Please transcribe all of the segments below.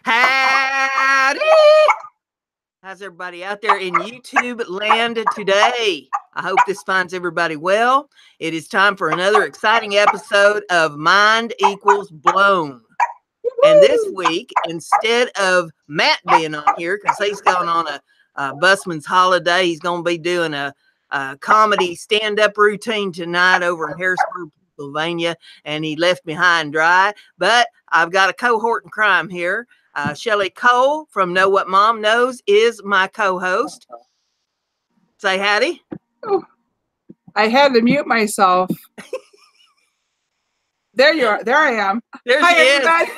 Howdy! How's everybody out there in YouTube land today? I hope this finds everybody well. It is time for another exciting episode of Mind Equals Blown. And this week, instead of Matt being on here, because he's going on a busman's holiday, he's going to be doing a comedy stand-up routine tonight over in Harrisburg, Pennsylvania, and he left me high and dry. But I've got a cohort in crime here. Shelly Cole from Know What Mom Knows is my co-host. Say howdy. Oh, I had to mute myself. There you are. There I am. There Hi, she everybody.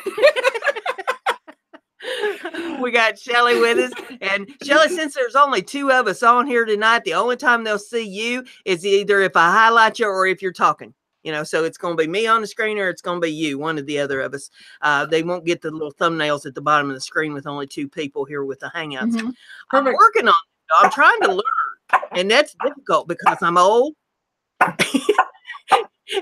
is. We got Shelly with us. And Shelly, since there's only two of us on here tonight, the only time they'll see you is either if I highlight you or if you're talking. You know, so it's going to be me on the screen or it's going to be you, one of the other of us. They won't get the little thumbnails at the bottom of the screen with only two people here with the Hangouts. Mm-hmm. I'm working on it. I'm trying to learn. And that's difficult because I'm old.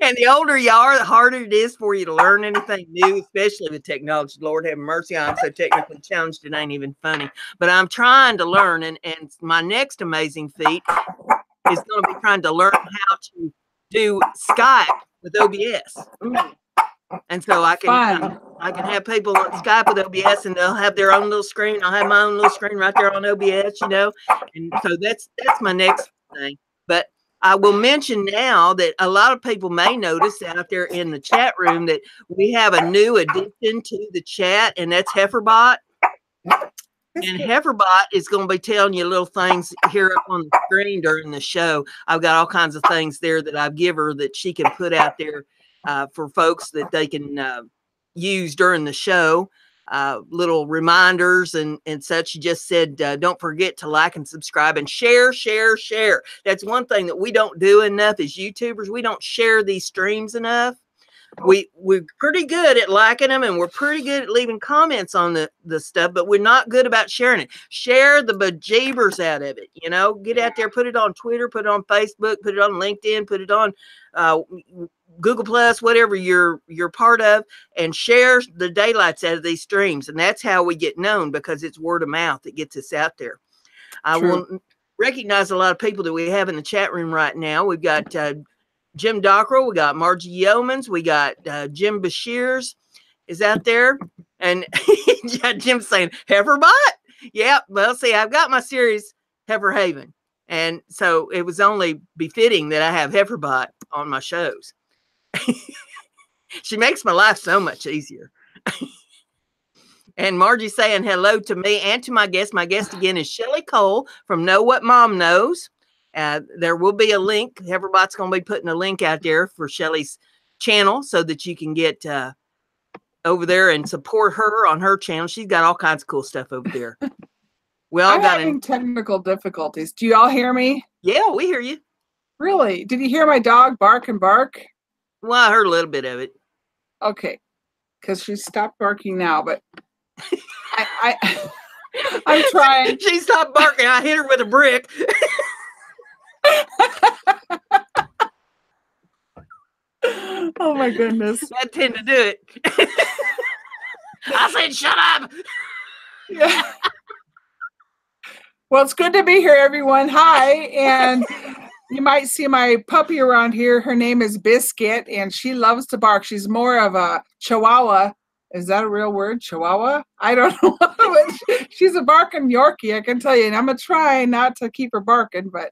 And the older you are, the harder it is for you to learn anything new, especially with technology. Lord have mercy, I'm so technically challenged, it ain't even funny. But I'm trying to learn, and my next amazing feat is going to be trying to learn how to do Skype with OBS. And so I can have people on Skype with OBS, and they'll have their own little screen. I'll have my own little screen right there on OBS, you know. And so that's my next thing. But I will mention now that a lot of people may notice out there in the chat room that we have a new addition to the chat, and that's Heiferbot. And Heiferbot is going to be telling you little things here up on the screen during the show. I've got all kinds of things there that I give her that she can put out there for folks that they can use during the show. Little reminders and such. She just said, don't forget to like and subscribe and share. That's one thing that we don't do enough as YouTubers. We don't share these streams enough. We're pretty good at liking them, and we're pretty good at leaving comments on the stuff, but we're not good about sharing it. Share the bejeebers out of it. You know, get out there, put it on Twitter, put it on Facebook, put it on LinkedIn, put it on Google Plus, whatever you're part of, and share the daylights out of these streams. And that's how we get known, because it's word of mouth that gets us out there. I will recognize a lot of people that we have in the chat room right now. We've got Jim Dockrell, we got Margie Yeomans, we got Jim Bashirs is out there, and Jim's saying Heiferbot. Yeah, well, see, I've got my series Heifer Haven, and so it was only befitting that I have Heiferbot on my shows. She makes my life so much easier. And Margie saying hello to me and to my guest. My guest again is Shelly Cole from Know What Mom Knows. There will be a link. Heiferbot's going to be putting a link out there for Shelly's channel so that you can get over there and support her on her channel. She's got all kinds of cool stuff over there. I'm having technical difficulties. Do you all hear me? Yeah, we hear you. Really? Did you hear my dog bark and bark? Well, I heard a little bit of it. Okay. Because she stopped barking now, but I'm trying. She stopped barking. I hit her with a brick. Oh my goodness. I tend to do it. I said, shut up. Yeah. Well, it's good to be here, everyone. Hi. And you might see my puppy around here. Her name is Biscuit, and she loves to bark. She's more of a Chihuahua. Is that a real word? Chihuahua? I don't know. She's a barking Yorkie, I can tell you. And I'm going to try not to keep her barking, but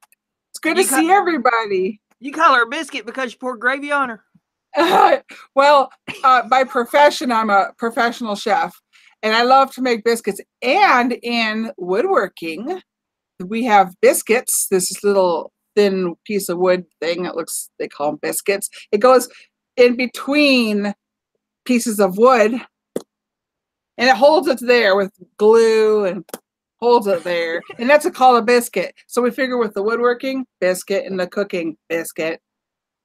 it's good to see everybody. You call her a biscuit because you pour gravy on her? Well, by profession, I'm a professional chef, and I love to make biscuits. And in woodworking, we have biscuits, this little thin piece of wood thing. They call them biscuits. It goes in between pieces of wood, and it holds it there with glue and holds it there. And that's called a biscuit. So we figure with the woodworking, biscuit, and the cooking, biscuit.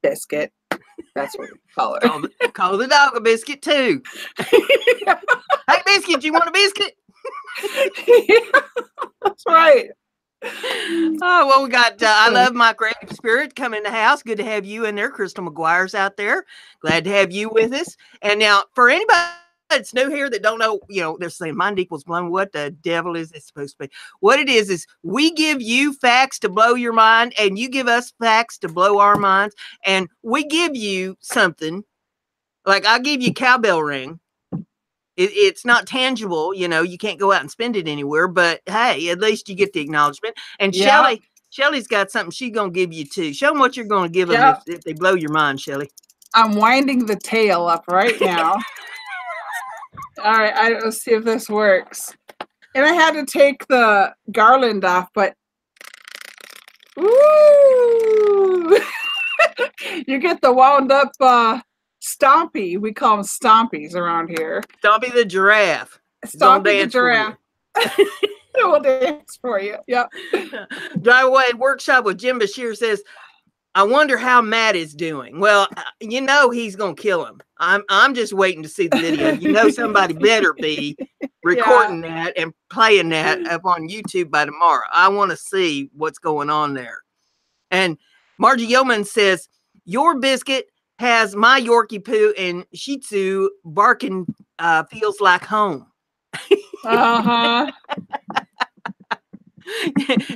That's what we call it. Call the dog a biscuit too. Hey, Biscuit, you want a biscuit? Yeah, that's right. Oh, well, we got I Love My Creative Spirit come in the house. Good to have you in there. Crystal McGuire's out there. Glad to have you with us. And now, for anybody It's new here that don't know, they're saying mind equals blown. What the devil is this supposed to be? What it is we give you facts to blow your mind, and you give us facts to blow our minds. And we give you something, like I'll give you a cowbell ring. It's not tangible, you can't go out and spend it anywhere, but hey, at least you get the acknowledgement. And Yeah. Shelly's got something she's going to give you too. Show them what you're going to give them if they blow your mind, Shelly. I'm winding the tail up right now. All right, let's see if this works. And I had to take the garland off, but ooh, you get the wound up Stompy. We call them Stompies around here. Stompy the giraffe. Stompy the giraffe. We'll dance for you. Yep. Driveway Workshop with Jim Bashir says, I wonder how Matt is doing. Well, he's gonna kill him. I'm just waiting to see the video. Somebody better be recording that and playing that up on YouTube by tomorrow. I want to see what's going on there. And Margie Yeoman says, your biscuit has my Yorkie poo and Shih Tzu barking feels like home. Uh-huh.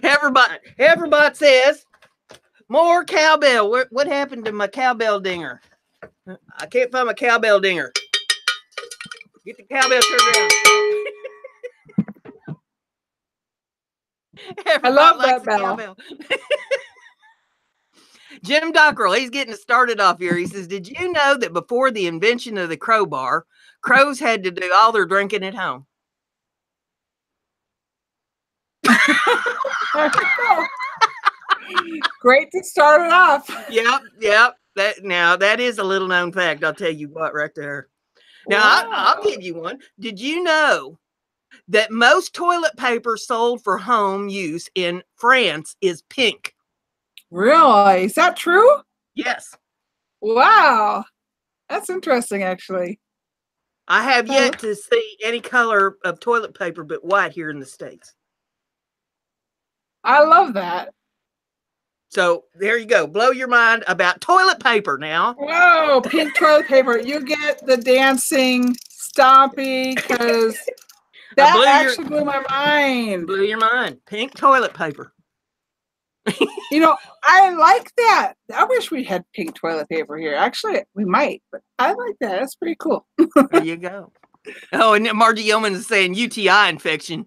Everybody says, more cowbell. What happened to my cowbell dinger? I can't find my cowbell dinger. Get the cowbell turned around. I love that bell. Jim Dockrell, he's getting started off here. He says, did you know that before the invention of the crowbar, crows had to do all their drinking at home? Great to start it off. Yep. That is a little known fact. I'll tell you what, right there. Now, wow. I'll give you one. Did you know that most toilet paper sold for home use in France is pink? Really? Is that true? Yes. Wow. That's interesting, actually. I have yet to see any color of toilet paper but white here in the States. I love that. So there you go. Blow your mind about toilet paper now. Whoa, pink toilet paper. You get the dancing Stompy because that actually blew my mind. Blew your mind. Pink toilet paper. I like that. I wish we had pink toilet paper here. Actually, we might, but I like that. That's pretty cool. There you go. Oh, and Margie Yeoman is saying UTI infection.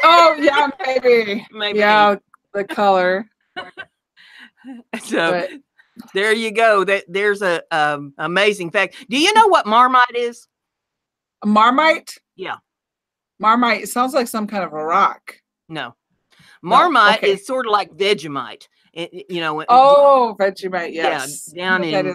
Oh, yeah, maybe. Yeah, the color. So there you go. There's a amazing fact. Do you know what Marmite is? A Marmite? Yeah. Marmite. It sounds like some kind of a rock. No. Marmite is sort of like Vegemite. Vegemite, yes. Yeah,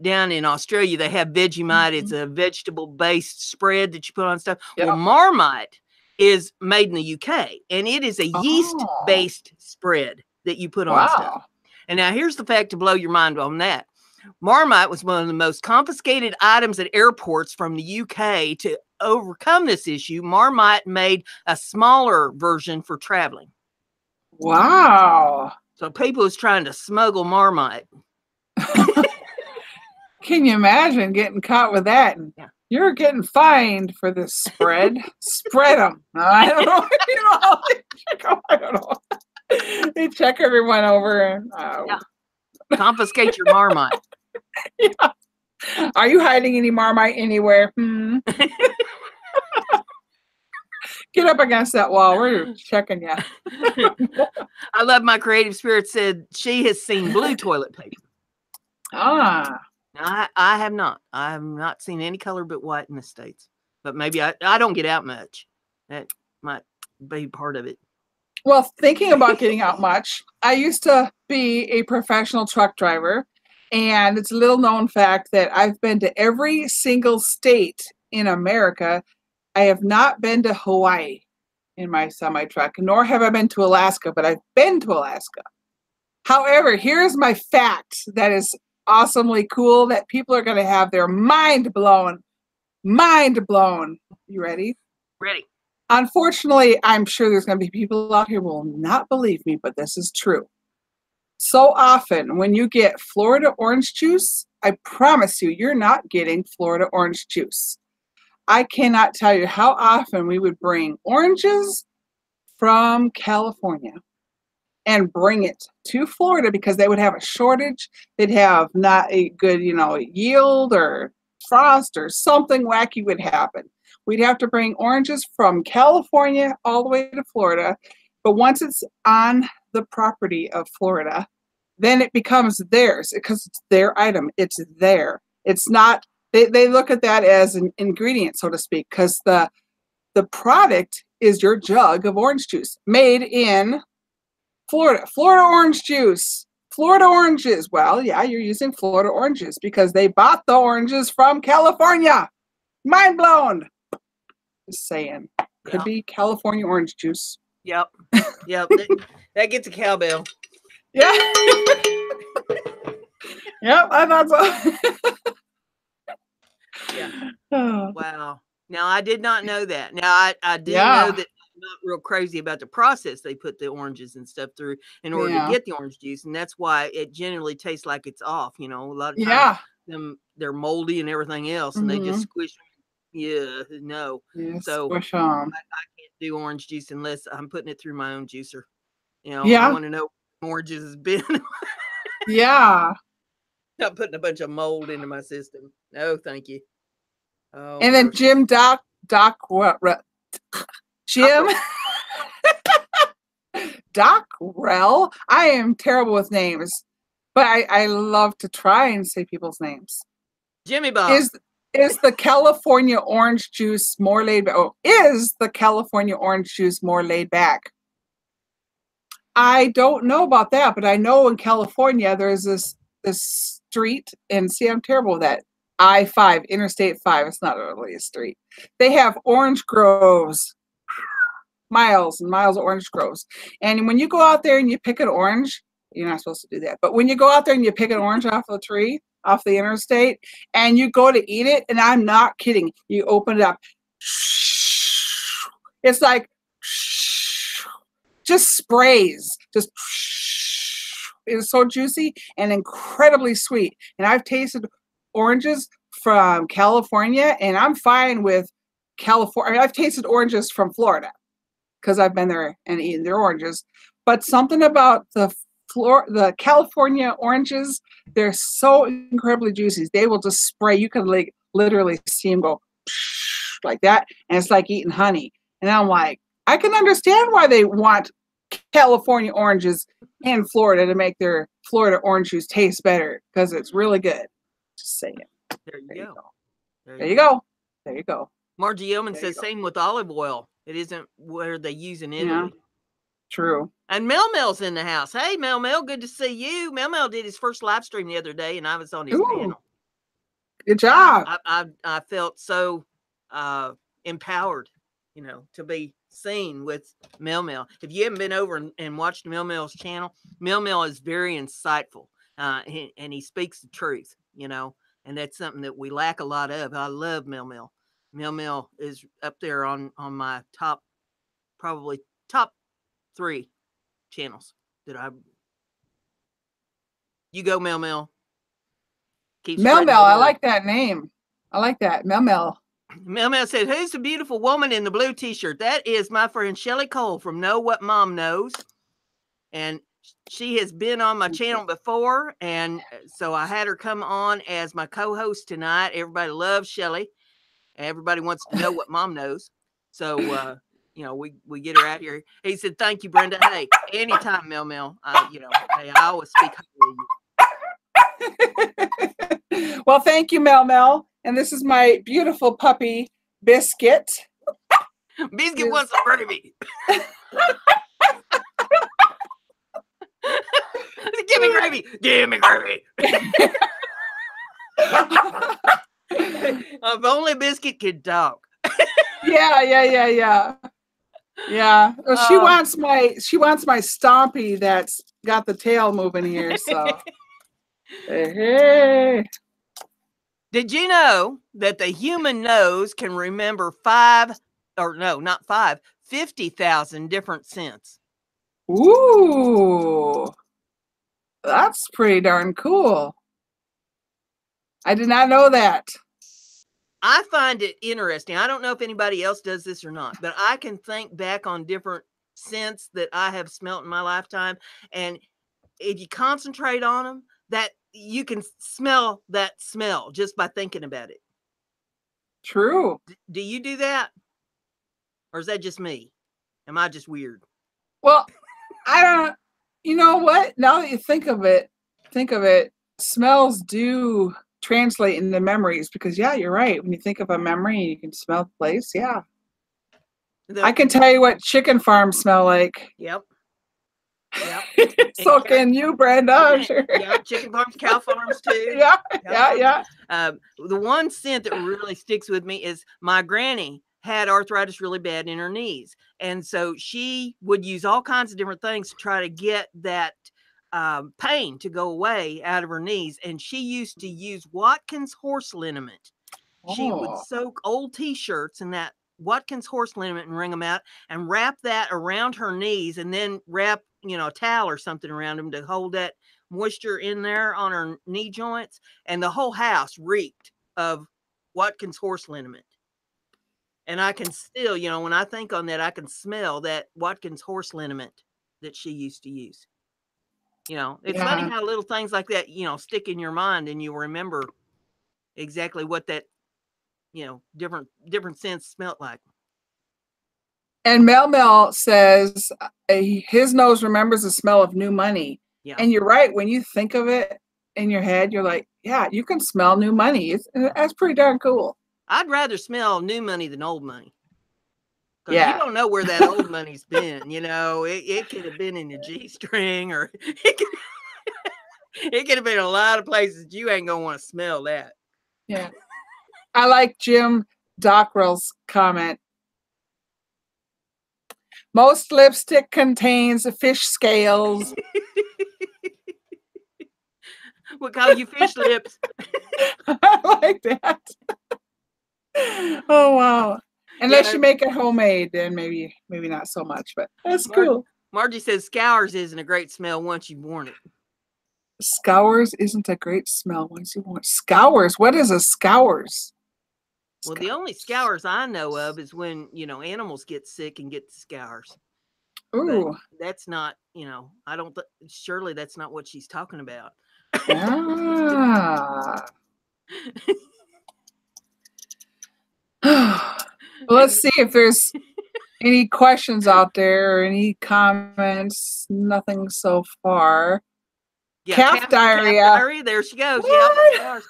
down in Australia, they have Vegemite. It's a vegetable-based spread that you put on stuff. Yep. Well, Marmite is made in the UK, and it is a yeast-based spread that you put on stuff. And now here's the fact to blow your mind on that. Marmite was one of the most confiscated items at airports from the UK. To overcome this issue, Marmite made a smaller version for traveling. Wow. So people was trying to smuggle Marmite. Can you imagine getting caught with that? Yeah. You're getting fined for this spread. Spread them. I don't know. I don't know. They check everyone over and confiscate your Marmite. Yeah. Are you hiding any Marmite anywhere? Get up against that wall. We're checking you. I love my creative spirit said she has seen blue toilet paper. Ah. I have not. I have not seen any color but white in the States. But maybe I don't get out much. That might be part of it. Well, thinking about getting out much, I used to be a professional truck driver. And it's a little known fact that I've been to every single state in America. I have not been to Hawaii in my semi-truck, nor have I been to Alaska, but I've been to Alaska. However, here's my fact that is awesomely cool that people are going to have their mind blown. Mind blown. You ready? Ready. Unfortunately, I'm sure there's going to be people out here who will not believe me, but this is true. So often when you get Florida orange juice, I promise you, you're not getting Florida orange juice. I cannot tell you how often we would bring oranges from California and bring it to Florida because they would have a shortage. They'd have not a good, yield or frost or something wacky would happen. We'd have to bring oranges from California all the way to Florida. But once it's on the property of Florida, then it becomes theirs because it's their item. It's there. It's not, they look at that as an ingredient, so to speak, because the product is your jug of orange juice made in Florida. Florida orange juice. Florida oranges. Well, yeah, you're using Florida oranges because they bought the oranges from California. Mind blown. Just saying. Could be California orange juice. Yep. Yep. That gets a cowbell. Yeah. Yep, I thought so. Yeah. Wow. Now, I did not know that. Now, I did know that I'm not real crazy about the process they put the oranges and stuff through in order to get the orange juice. And that's why it generally tastes like it's off. A lot of times they're moldy and everything else, and they just squish them. Yeah, no. So squish them. I can't do orange juice unless I'm putting it through my own juicer. I want to know what oranges has been. Yeah. Not putting a bunch of mold into my system. No, thank you. Oh, and then Jim Jim Dockrell. I am terrible with names, but I love to try and say people's names. Jimmy Bob. Is the California orange juice more laid back? Oh, is the California orange juice more laid back? I don't know about that, but I know in California there's this street, and see, I'm terrible with that. I-5, Interstate 5. It's not really a street. They have orange groves, miles and miles of orange groves. And when you go out there and you pick an orange, you're not supposed to do that. But when you go out there and you pick an orange off the tree, off the interstate, and you go to eat it, and I'm not kidding, you open it up. It's like just sprays, just it's so juicy and incredibly sweet. And I've tasted oranges from California, and I'm fine with California. I mean, I've tasted oranges from Florida because I've been there and eaten their oranges. But something about the California oranges, they're so incredibly juicy. They will just spray. You can literally see them go like that, and it's like eating honey. And I'm like, I can understand why they want California oranges in Florida to make their Florida orange juice taste better because it's really good. Just saying. There you go. There you go. There you go. Margie Yeoman says same with olive oil. It isn't where they use in Italy. Yeah, true. And Mel Mel's in the house. Hey, Mel Mel, good to see you. Mel Mel did his first live stream the other day, and I was on his panel. Good job. I felt so empowered, to be seen with Mel Mel. If you haven't been over and watched Mel Mel's channel, Mel Mel is very insightful, and he speaks the truth, and that's something that we lack a lot of. I love Mel Mel. Mel Mel is up there on my probably top 3 channels that you go, Mel Mel. Mel Mel, I like that name. I like that. Mel Mel. Mel Mel said, who's the beautiful woman in the blue t-shirt? That is my friend Shelly Cole from Know What Mom Knows. And she has been on my channel before. And so I had her come on as my co-host tonight. Everybody loves Shelly. Everybody wants to know what Mom knows. So, we get her out here. He said, thank you, Brenda. Hey, anytime, Mel Mel. Hey, I always speak highly of you. Well, thank you, Mel Mel. And this is my beautiful puppy, Biscuit. Biscuit wants some gravy. Give me gravy. Give me gravy. If only Biscuit could talk. Yeah. Well, she wants my Stompy that's got the tail moving here. So, hey. Did you know that the human nose can remember 50,000 different scents? Ooh, that's pretty darn cool. I did not know that. I find it interesting. I don't know if anybody else does this or not, but I can think back on different scents that I have smelt in my lifetime. And if you concentrate on them, that you can smell that smell just by thinking about it. True. Do you do that? Or is that just me? Am I just weird? Well, I don't, you know what? Now that you think of it, smells do translate into memories because, yeah, you're right. When you think of a memory, you can smell the place. Yeah. I can tell you what chicken farms smell like. Yep. Yep. So can you, Brenda? I'm sure. Yeah, chicken farms, cow farms too. Yeah, yeah. The one scent that really sticks with me is my granny had arthritis really bad in her knees. And so she would use all kinds of different things to try to get that pain to go away out of her knees. And she used to use Watkins horse liniment. She would soak old t-shirts in that Watkins horse liniment and wring them out and wrap that around her knees and then wrap, a towel or something around them to hold that moisture in there on her knee joints. And the whole house reeked of Watkins horse liniment. And I can still, when I think on that, I can smell that Watkins horse liniment that she used to use. It's funny how little things like that, stick in your mind and you remember exactly what that, different scents smelled like. And Mel says his nose remembers the smell of new money. Yeah. And you're right. When you think of it in your head, you're like, yeah, you can smell new money. That's pretty darn cool. I'd rather smell new money than old money. Because you don't know where that old money's been. It could have been in the G-string or it could have been a lot of places. You ain't going to want to smell that. Yeah. I like Jim Dockrell's comment. Most lipstick contains fish scales. We'll call you fish lips. I like that. Oh, wow. Unless you make it homemade, then maybe not so much, but that's cool. Margie says Scours isn't a great smell once you've worn it. Scours isn't a great smell once you've worn it. Scours? What is a Scours? Well, the only scours I know of is when, animals get sick and get the scours. Ooh. But that's not, I don't, surely that's not what she's talking about. Ah. Let's see if there's any questions out there or any comments. Nothing so far. Yeah, calf diarrhea. Calf diarrhea. There she goes. Yep.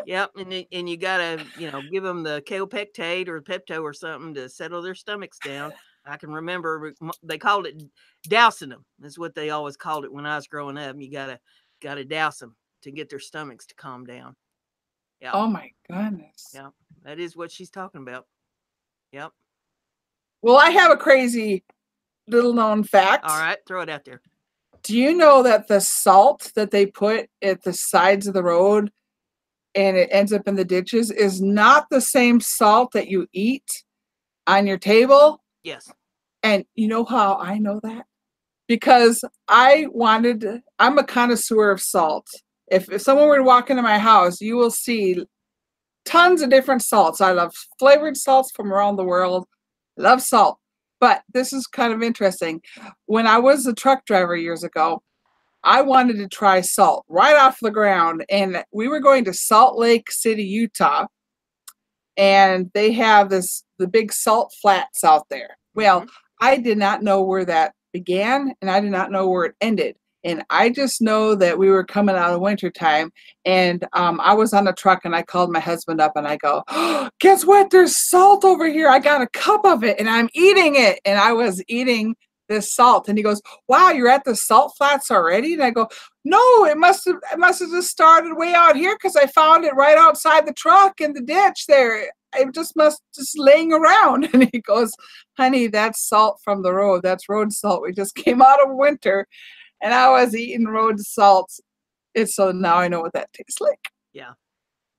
Yep. And you gotta, give them the Kaopectate or Pepto or something to settle their stomachs down. I can remember they called it dousing them. That's what they always called it when I was growing up. You gotta douse them to get their stomachs to calm down. Yeah. Oh my goodness. Yeah, that is what she's talking about. Yep. Well, I have a crazy little known fact. All right, throw it out there. Do you know that the salt that they put at the sides of the road and it ends up in the ditches is not the same salt that you eat on your table? Yes. And you know how I know that? Because I'm a connoisseur of salt. If someone were to walk into my house, you will see tons of different salts. I love flavored salts from around the world. Love salt. But this is kind of interesting. When I was a truck driver years ago, I wanted to try salt right off the ground. And we were going to Salt Lake City, Utah. And they have the big salt flats out there. Well, I did not know where that began, and I did not know where it ended. And I just know that we were coming out of wintertime, and I was on a truck, and I called my husband up, and I go, oh, guess what? There's salt over here. I got a cup of it, and I'm eating it. And I was eating this salt. And he goes, wow, you're at the salt flats already? And I go, no, it must have just started way out here because I found it right outside the truck in the ditch there. It just laying around. And he goes, honey, that's salt from the road. That's road salt. We just came out of winter. And I was eating road salt. So now I know what that tastes like. Yeah.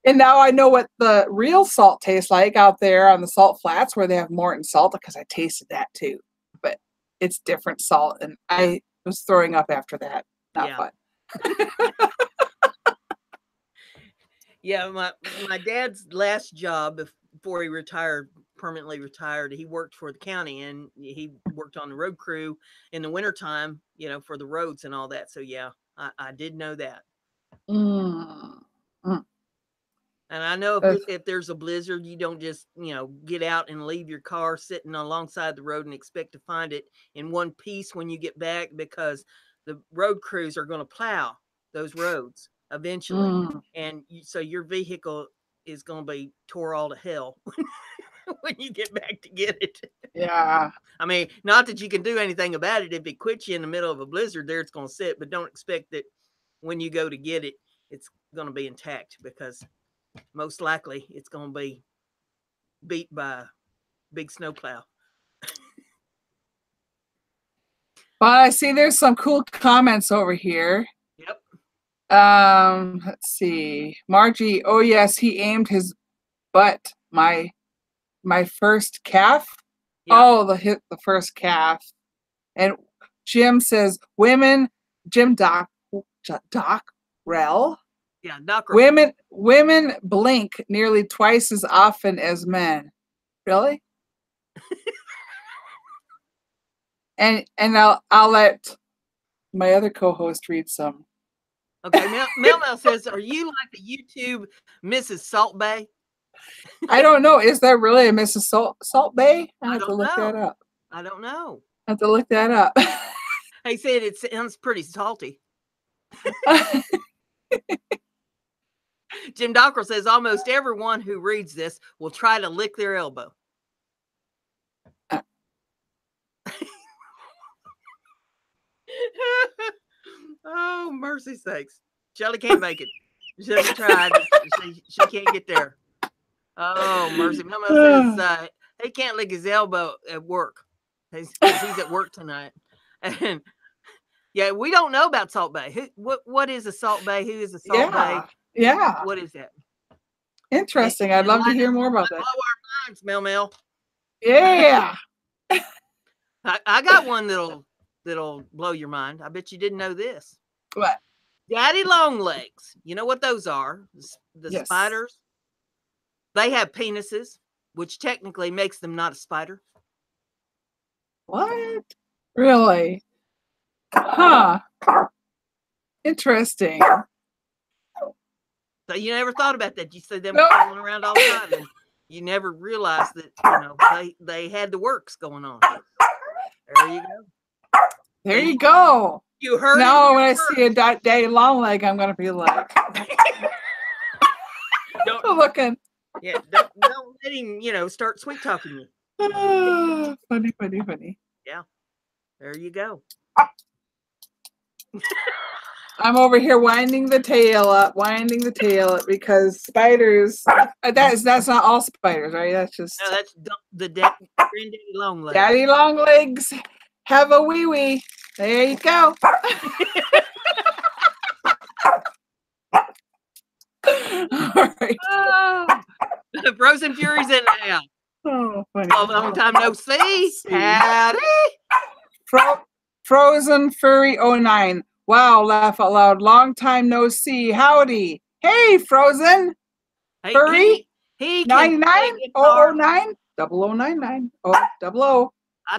And now I know what the real salt tastes like out there on the salt flats where they have Morton salt, because I tasted that too. But it's different salt. And I was throwing up after that. Not fun. Yeah, my dad's last job before he permanently retired, he worked for the county, and he worked on the road crew in the wintertime, for the roads and all that. So yeah, I did know that. Mm. Mm. And I know if there's a blizzard, you don't just, get out and leave your car sitting alongside the road and expect to find it in one piece when you get back, because the road crews are going to plow those roads eventually. And so your vehicle is going to be tore all to hell when you get back to get it. Yeah. I mean, not that you can do anything about it. If it quits you in the middle of a blizzard, there it's going to sit, but don't expect that when you go to get it, it's going to be intact, because most likely it's going to be beat by a big snowplow. Well, I see there's some cool comments over here. Yep. Let's see. Margie, oh yes, he aimed his butt. My first calf. Yep. Oh, the first calf. And Jim says, Jim Dockrell. Yeah, Dockrell. Women blink nearly twice as often as men. Really? and I'll let my other co-host read some. Okay, Mel says, are you like the YouTube Mrs. Salt Bay? I don't know. Is there really a Mrs. Salt Bay? I have to look that up. I don't know. I have to look that up. He said it sounds pretty salty. Jim Dockrell says almost everyone who reads this will try to lick their elbow. Oh, mercy sakes. Shelly can't make it. She tried. She can't get there. Oh, mercy. Mama says he can't lick his elbow at work. He's at work tonight. And yeah, we don't know about Salt Bay. What is a Salt Bay? Who is a Salt Bay? Yeah. What is that? Interesting. I'd love to hear more about that. Blow our minds, Mel. Yeah. I got one that'll blow your mind. I bet you didn't know this. What? Daddy long legs. You know what those are? The spiders. They have penises, which technically makes them not a spider. What? Really? Huh. Interesting. So you never thought about that. You see them crawling around all the time, and you never realized that they had the works going on. There you go. There you go. You heard it. Now when I see a daddy long leg, I'm gonna be like looking. Yeah, don't let him, start sweet talking you. Funny. Yeah. There you go. I'm over here winding the tail up because spiders. That's not all spiders, right? That's just. No, that's the granddaddy long legs. Daddy long legs have a wee wee. There you go. All right. Frozen Fury's in there. Oh, funny. Long time no see. Howdy. Frozen Furry 09. Wow, laugh out loud. Long time no see. Howdy. Hey, Frozen. Hey, Furry. He 99? 009? 0099. Oh, 00.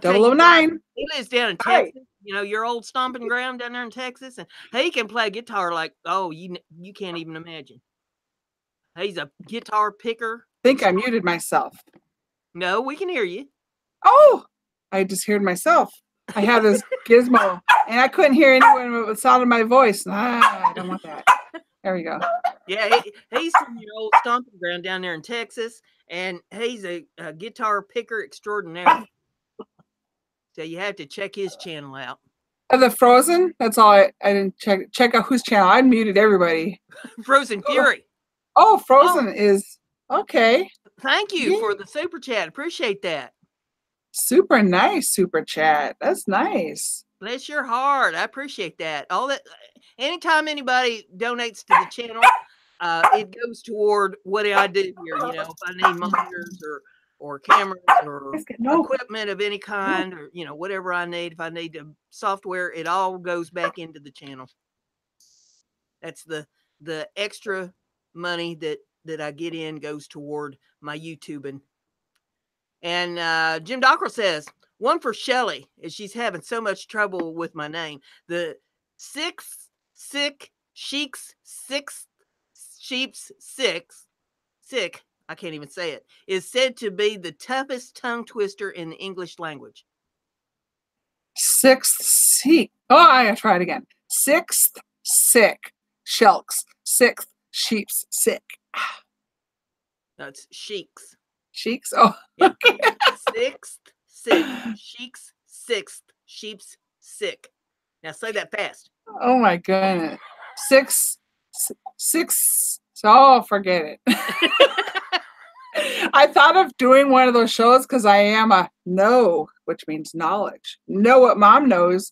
009. He lives down in Texas. Your old stomping ground down there in Texas. And he can play guitar like, you can't even imagine. He's a guitar picker. I think I muted myself. No, we can hear you. Oh, I just heard myself. I have this gizmo, and I couldn't hear anyone with the sound of my voice. I don't want that. There we go. Yeah, he's from your old stomping ground down there in Texas, and he's a guitar picker extraordinaire. So you have to check his channel out. The Frozen? That's all. I didn't check out whose channel. I muted everybody. Frozen Fury. Oh, Frozen is okay. Thank you for the super chat. Appreciate that. Super nice super chat. That's nice. Bless your heart. I appreciate that. All that. Anytime anybody donates to the channel, it goes toward what I do here. If I need monitors or cameras or equipment of any kind, or whatever I need. If I need software, it all goes back into the channel. That's the extra money that that I get in goes toward my YouTubing. And Jim Dockrell says, one for Shelly, as she's having so much trouble with my name. The sixth, sick, sheik's, sixth, sheep's, sick, I can't even say it, is said to be the toughest tongue twister in the English language. Sixth, seek. Oh, I gotta try it again. Sixth, sick, shelks. Sixth, sheep's, sick. That's sheik's. Cheeks? Oh, yeah. Sixth, sick, sheik's, sixth, sheep's, sick. Now say that fast. Oh my goodness. Six. Oh, forget it. I thought of doing one of those shows because I am a know, which means knowledge. Know what mom knows.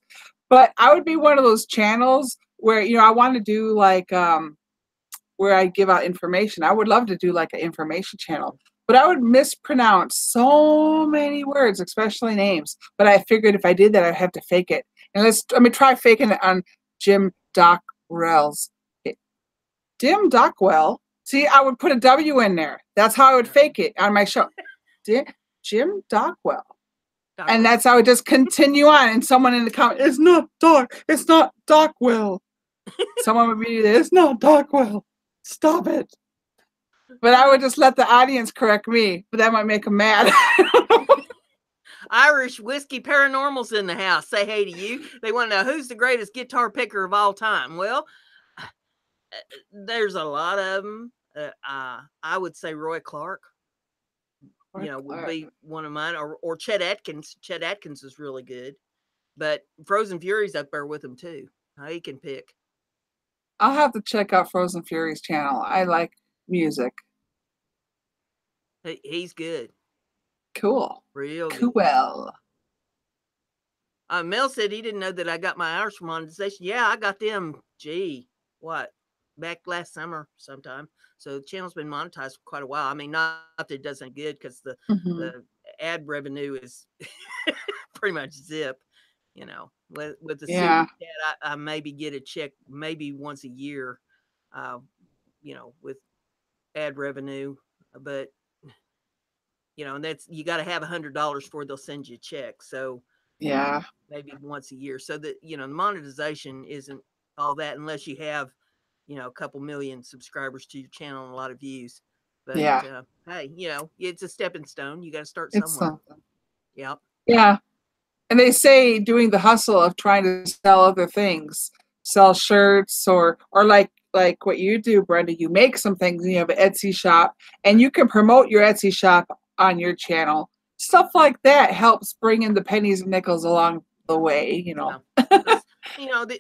But I would be one of those channels where, I want to do like where I give out information. I would love to do like an information channel. But I would mispronounce so many words, especially names. But I figured if I did that, I'd have to fake it. And let me try faking it on Jim Dockrell's. Jim Dockwell. See, I would put a W in there. That's how I would fake it on my show. Jim Dockwell. And that's how I would just continue on. And someone in the comment, it's not Dockwell. Someone would be there, it's not Dockwell. Stop it. But I would just let the audience correct me, but that might make them mad. Irish Whiskey Paranormal's in the house. Say hey to you. They want to know who's the greatest guitar picker of all time. Well, there's a lot of them. I would say Roy Clark. Would be one of mine, or Chet Atkins. Chet Atkins is really good, but Frozen Fury's up there with him too. He can pick. I'll have to check out Frozen Fury's channel. I like music. He's good. Cool. Real cool. Good. Mel said he didn't know that I got my Irish monetization. Yeah, I got them. Back last summer sometime. So the channel's been monetized for quite a while. I mean, not that it doesn't good because the ad revenue is pretty much zip. With the ad, I maybe get a check maybe once a year. With ad revenue, but and that's you got to have $100 before they'll send you a check. So maybe once a year. So that the monetization isn't all that unless you have a couple million subscribers to your channel and a lot of views. But hey, it's a stepping stone. You got to start somewhere. Yeah. And they say doing the hustle of trying to sell other things, sell shirts or like what you do, Brenda, you make some things and you have an Etsy shop and you can promote your Etsy shop on your channel. Stuff like that helps bring in the pennies and nickels along the way, The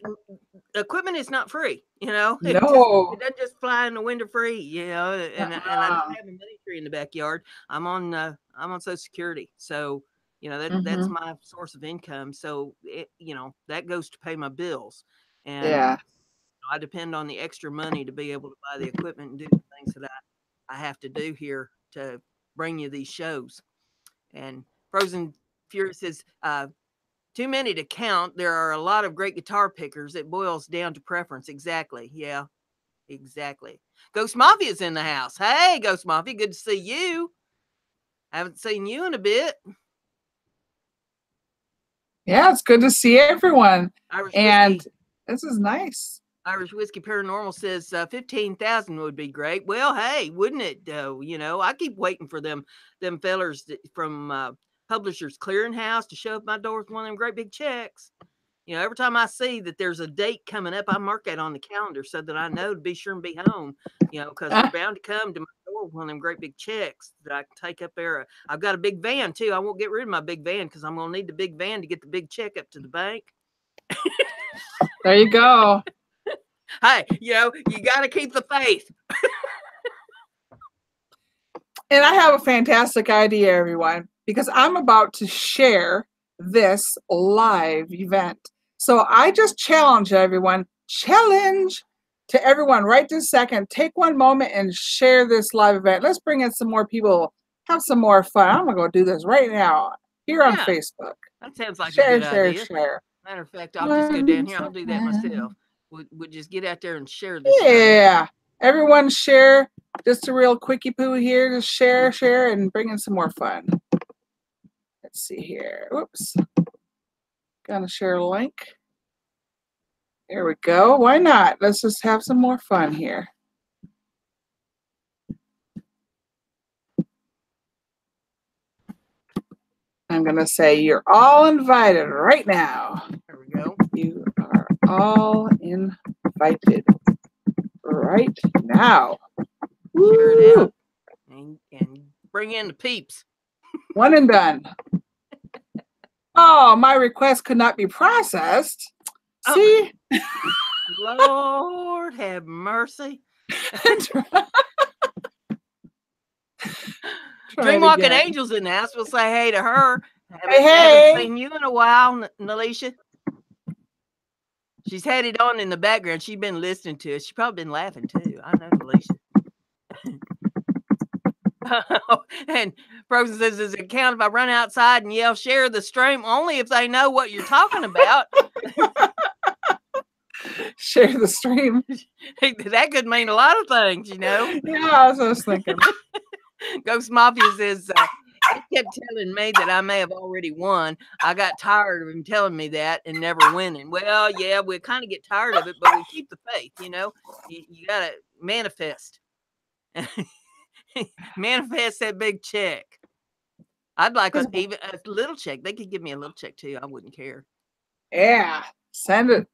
equipment is not free, No. It doesn't just fly in the wind free, and I don't have a money tree in the backyard. I'm on Social Security. So, that's my source of income. So that goes to pay my bills. And I depend on the extra money to be able to buy the equipment and do the things that I have to do here to bring you these shows. And Frozen Fury says, too many to count. There are a lot of great guitar pickers. It boils down to preference. Exactly. Yeah, exactly. Ghost Mafia's in the house. Hey, Ghost Mafia, good to see you. I haven't seen you in a bit. Yeah, it's good to see everyone. And this is nice. Irish Whiskey Paranormal says 15,000 would be great. Well, hey, wouldn't it though? I keep waiting for them fellers from Publishers Clearinghouse to show up my door with one of them great big checks. Every time I see that there's a date coming up, I mark that on the calendar so that I know to be sure and be home, because they're bound to come to my door with one of them great big checks that I can take up there. I've got a big van too. I won't get rid of my big van because I'm going to need the big van to get the big check up to the bank. There you go. Hey, you got to keep the faith. And I have a fantastic idea, everyone, because I'm about to share this live event. So I just challenge everyone right this second. Take one moment and share this live event. Let's bring in some more people. Have some more fun. I'm going to go do this right now here on Facebook. That sounds like a good idea. Share. Matter of fact, I'll just go down here. I'll do that myself. We'll just get out there and share this. Yeah. Everyone share Just a real quickie poo here to share, and bring in some more fun. Let's see here. Whoops. Gonna share a link. There we go. Why not? Let's just have some more fun here. I'm gonna say you're all invited right now. There we go. You are all invited right now. Share it out and bring in the peeps. One and done. Oh, my request could not be processed. Oh. See? Lord have mercy. Dreamwalking Angel's in the house. We'll say hey to her. Haven't seen you in a while, Nalisha. She's had it on in the background. She's been listening to it. She's probably been laughing too. I know, Nalisha. And Frozen says, does it count if I run outside and yell, share the stream? Only if they know what you're talking about. Share the stream. That could mean a lot of things, you know? Yeah, that's what I was thinking. Ghost Mafia says, he kept telling me that I may have already won. I got tired of him telling me that and never winning. Well, yeah, we kind of get tired of it, but we keep the faith, you know? You got to manifest. Manifest that big check. I'd like even a little check. They could give me a little check too. I wouldn't care. Yeah, send it.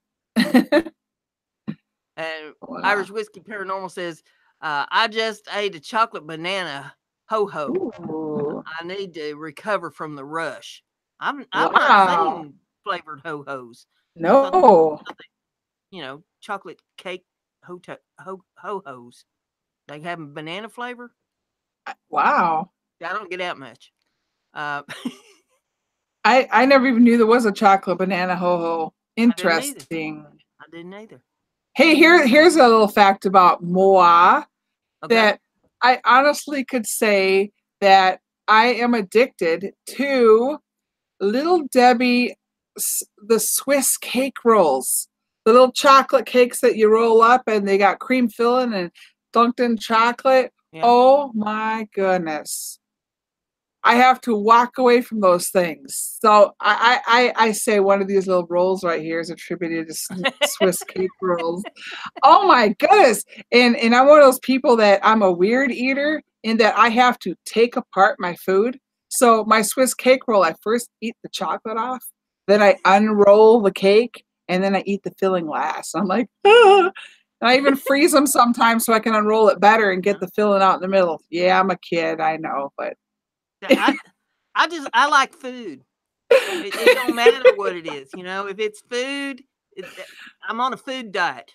And wow. Irish Whiskey Paranormal says, I just ate a chocolate banana ho-ho. I need to recover from the rush. I'm not saying flavored ho-hos. No. You know, chocolate cake ho-hos. They have a banana flavor. Wow. I don't get out much. I never even knew there was a chocolate banana ho-ho. Interesting. I didn't either. Hey, here's a little fact about Moa that I honestly could say that I am addicted to Little Debbie, the Swiss cake rolls, the little chocolate cakes that you roll up and they got cream filling and dunked in chocolate. Yeah. Oh my goodness. I have to walk away from those things. So I say one of these little rolls right here is attributed to Swiss cake rolls. Oh my goodness. And I'm one of those people that I'm a weird eater in that I have to take apart my food. So my Swiss cake roll, I first eat the chocolate off, then I unroll the cake, and then I eat the filling last. I'm like, ah. And I even freeze them sometimes so I can unroll it better and get the filling out in the middle. Yeah, I'm a kid, I know, but I like food. It don't matter what it is, you know. If it's food, I'm on a food diet.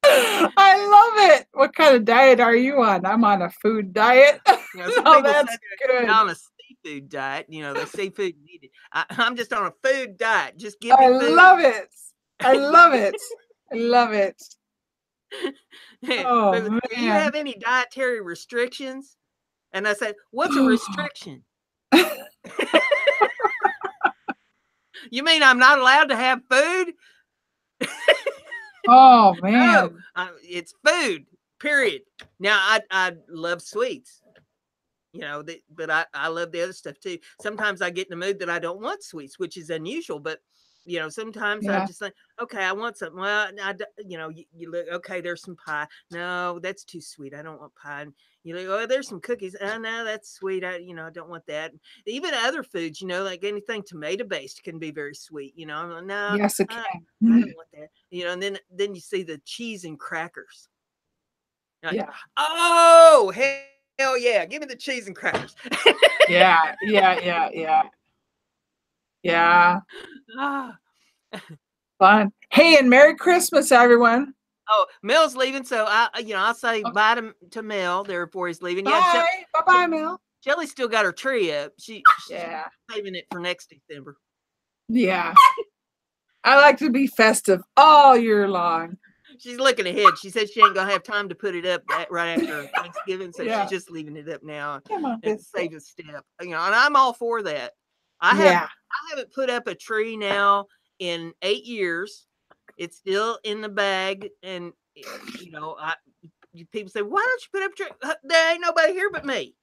I love it. What kind of diet are you on? I'm on a food diet. You know, some that's good. On a seafood diet, you know, the seafood needed. I'm just on a food diet. Just give me food. Love it. I love it. I love it. Oh, do you have any dietary restrictions? And I said, what's a restriction? You mean I'm not allowed to have food? Oh man, no, it's food. Period. Now I love sweets, you know, but I love the other stuff too. Sometimes I get in the mood that I don't want sweets, which is unusual, but you know, sometimes I just think, okay, I want something. Well, you know, you look, okay, there's some pie. No, that's too sweet. I don't want pie. And you look, oh, there's some cookies. Oh, no, that's sweet. I don't want that. Even other foods, you know, like anything tomato based can be very sweet. You know, I'm like, no, yes, it can. I don't want that. You know, and then you see the cheese and crackers. Like, yeah. Oh, hell yeah! Give me the cheese and crackers. Yeah. Fun. Hey, and Merry Christmas, everyone. Oh, Mel's leaving, so I'll say bye to Mel there before he's leaving. Bye, bye, Mel. Shelly's still got her tree up. She's saving it for next December. Yeah. I like to be festive all year long. She's looking ahead. She said she ain't gonna have time to put it up right after Thanksgiving, so she's just leaving it up now and save a step. You know, and I'm all for that. I haven't put up a tree now in 8 years. It's still in the bag, and you know, people say, why don't you put up a tree? There ain't nobody here but me.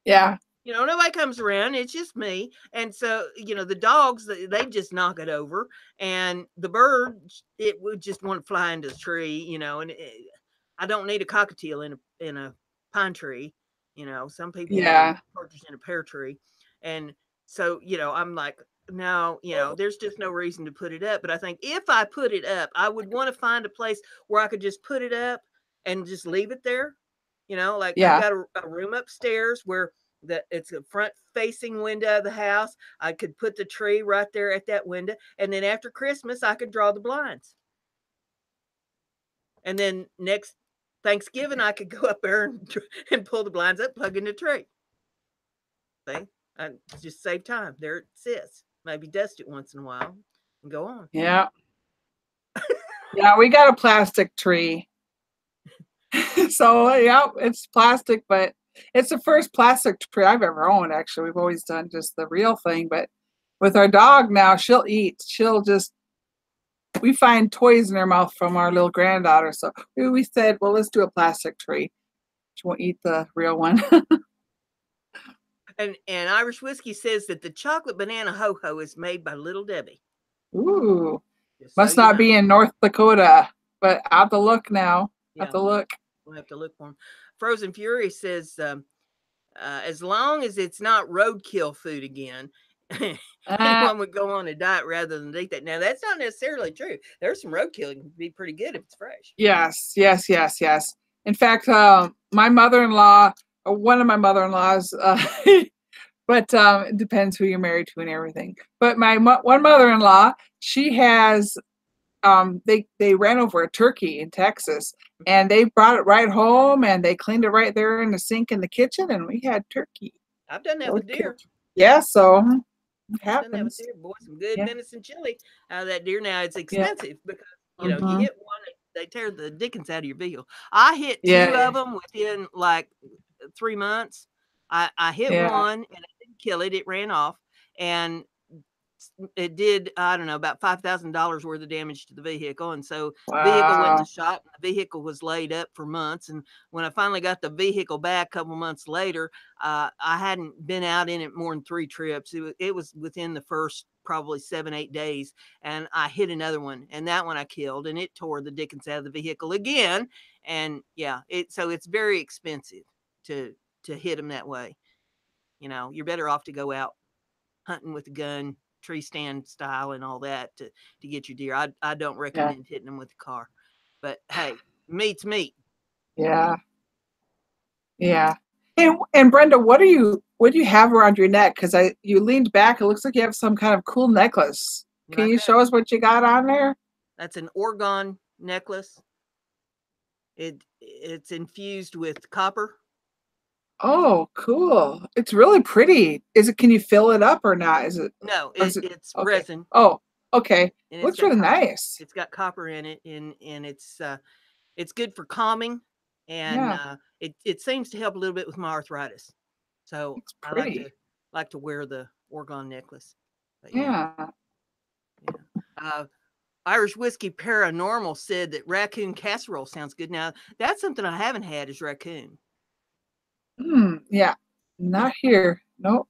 Yeah. You know, nobody comes around. It's just me. And so, you know, the dogs, they just knock it over. And the birds, it would just want to fly into the tree, you know. And I don't need a cockatiel in a pine tree. You know, some people need a partridge in a pear tree. And so, you know, I'm like, no, you know, there's just no reason to put it up. But I think if I put it up, I would want to find a place where I could just put it up and just leave it there. You know, like I've got a room upstairs where it's a front facing window of the house. I could put the tree right there at that window. And then after Christmas, I could draw the blinds. And then next Thanksgiving, I could go up there and pull the blinds up, plug in the tree. See? I just save time. There it sits. Maybe dust it once in a while and go on. Yeah. Yeah, we got a plastic tree. So, yeah, it's plastic, but it's the first plastic tree I've ever owned, actually. We've always done just the real thing. But with our dog now, she'll eat. We find toys in her mouth from our little granddaughter. So we said, well, let's do a plastic tree. She won't eat the real one. And Irish Whiskey says that the chocolate banana ho-ho is made by Little Debbie. Ooh. Must not be in North Dakota, but I'll have to look now. Yeah. Have to look. We'll have to look for them. Frozen Fury says, as long as it's not roadkill food again, anyone would go on a diet rather than eat that. Now, that's not necessarily true. There's some roadkill that can be pretty good if it's fresh. Yes. In fact, my mother-in-law, or one of my mother-in-laws, but it depends who you're married to and everything. But my one mother-in-law, she has, they ran over a turkey in Texas, and they brought it right home, and they cleaned it right there in the sink in the kitchen, and we had turkey. I've done that with deer. Yeah, so it happens. I've done that with deer. Boy, some good venison chili out of that deer. Now, it's expensive because, you know, you hit one, they tear the dickens out of your vehicle. I hit two of them within like 3 months. I hit one, and I didn't kill it. It ran off, and it did, I don't know, about $5,000 worth of damage to the vehicle. And so the vehicle went to shop, and the vehicle was laid up for months. And when I finally got the vehicle back a couple months later, I hadn't been out in it more than 3 trips. It was within the first probably 7-8 days. And I hit another one, and that one I killed, and it tore the dickens out of the vehicle again. And yeah, so it's very expensive to hit them that way. You know, you're better off to go out hunting with a gun, tree stand style and all that to get your deer. I don't recommend hitting them with a car, but hey, meat's meat. Yeah. And Brenda, what do you have around your neck? Because you leaned back. It looks like you have some kind of cool necklace. Can you show us what you got on there? That's an orgone necklace. It's infused with copper. Oh, cool. It's really pretty. Can you fill it up or not? No, it's okay. resin. Oh, okay. Looks really nice. It's got copper in it, and it's good for calming, and it seems to help a little bit with my arthritis. So I like to wear the orgone necklace. But yeah. Irish Whiskey Paranormal said that raccoon casserole sounds good. Now, that's something I haven't had, is raccoon. Yeah, not here. Nope.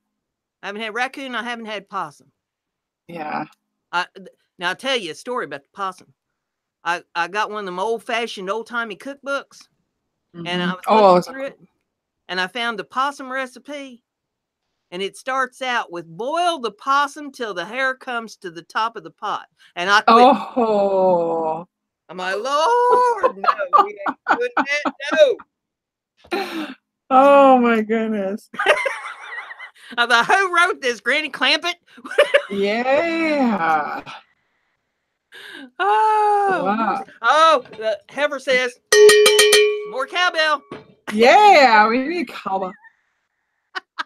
I haven't had raccoon. I haven't had possum. Yeah. Now I'll tell you a story about the possum. I got one of them old-fashioned, old-timey cookbooks, and I was looking through it, and I found the possum recipe, and it starts out with boil the possum till the hair comes to the top of the pot, and I quit. Oh. My Lord, no, we ain't doing that, no. Oh my goodness. I thought, who wrote this? Granny Clampett? Yeah. Oh, wow. Oh, the heifer says, more cowbell. Yeah, we need cowbell.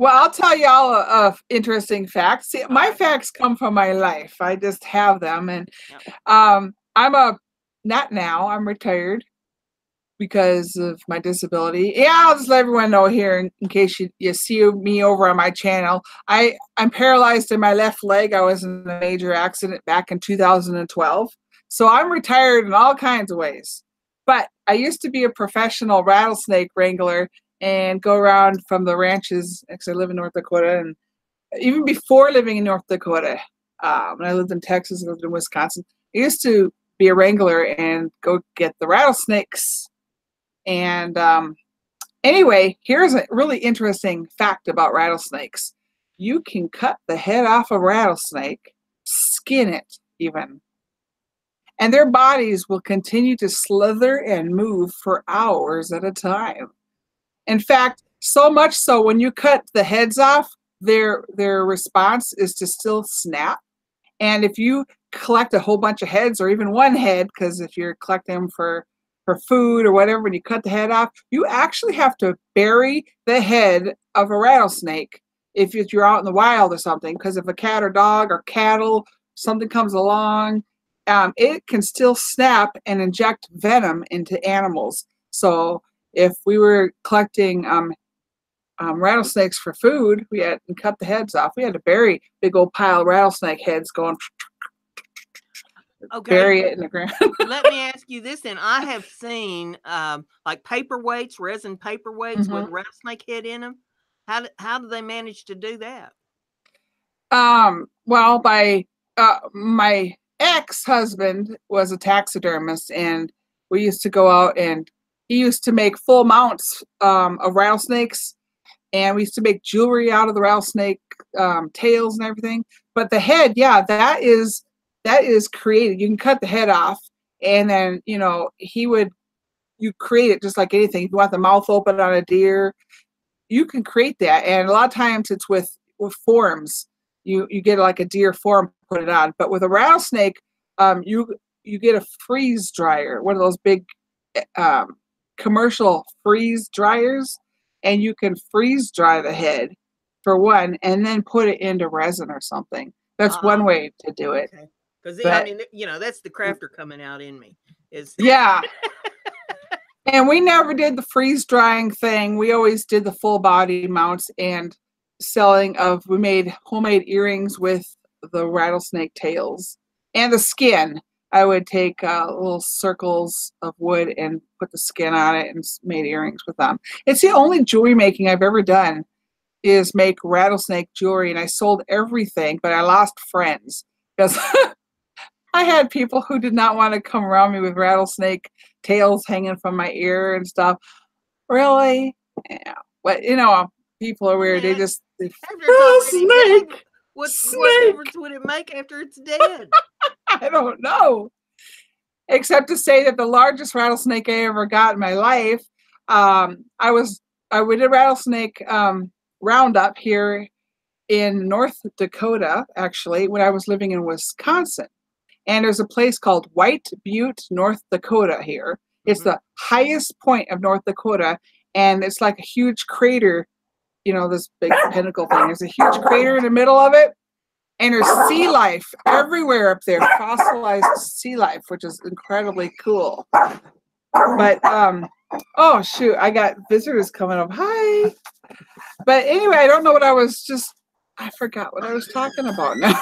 Well, I'll tell y'all a interesting fact. See, my facts come from my life. I just have them. And I'm retired because of my disability. Yeah, I'll just let everyone know here in case you see me over on my channel. I'm paralyzed in my left leg. I was in a major accident back in 2012. So I'm retired in all kinds of ways. But I used to be a professional rattlesnake wrangler and go around from the ranches, because I live in North Dakota, and even before living in North Dakota, when I lived in Texas, I lived in Wisconsin, I used to be a wrangler and go get the rattlesnakes. And anyway, here's a really interesting fact about rattlesnakes. You can cut the head off a rattlesnake, skin it even, and their bodies will continue to slither and move for hours at a time. In fact, so much so when you cut the heads off, their response is to still snap. And if you collect a whole bunch of heads, or even one head, because if you're collecting them for food or whatever, when you cut the head off, you actually have to bury the head of a rattlesnake if you're out in the wild or something, because if a cat or dog or cattle, something comes along, it can still snap and inject venom into animals. So if we were collecting rattlesnakes for food, we had to cut the heads off. We had to bury big old pile of rattlesnake heads, going bury it in the ground. Let me ask you this then. I have seen like paperweights, resin paperweights with a rattlesnake head in them. How do they manage to do that? Well, my ex-husband was a taxidermist, and we used to go out, and he used to make full mounts of rattlesnakes, and we used to make jewelry out of the rattlesnake tails and everything. But the head, yeah, that is created. You can cut the head off, and then you create it just like anything. If you want the mouth open on a deer, you can create that. And a lot of times it's with forms. You get like a deer form, put it on. But with a rattlesnake, you get a freeze dryer, one of those big commercial freeze dryers, and you can freeze dry the head for one, and then put it into resin or something. That's one way to do it. Because I mean, that's the crafter coming out in me. Yeah. And we never did the freeze drying thing. We always did the full body mounts and we made homemade earrings with the rattlesnake tails and the skin. I would take little circles of wood and put the skin on it and made earrings with them. It's the only jewelry making I've ever done, is make rattlesnake jewelry. And I sold everything, but I lost friends because I had people who did not want to come around me with rattlesnake tails hanging from my ear and stuff. Really? Yeah. But people are weird. Yeah. Snake. What difference would it make after it's dead? I don't know. Except to say that the largest rattlesnake I ever got in my life, we did a rattlesnake roundup here in North Dakota, actually, when I was living in Wisconsin. And there's a place called White Butte, North Dakota here. It's the highest point of North Dakota, and it's like a huge crater, this big pinnacle thing. There's a huge crater in the middle of it, and there's sea life everywhere up there, fossilized sea life, which is incredibly cool. But, oh, shoot, I got visitors coming up. Hi. But anyway, I don't know what I forgot what I was talking about now.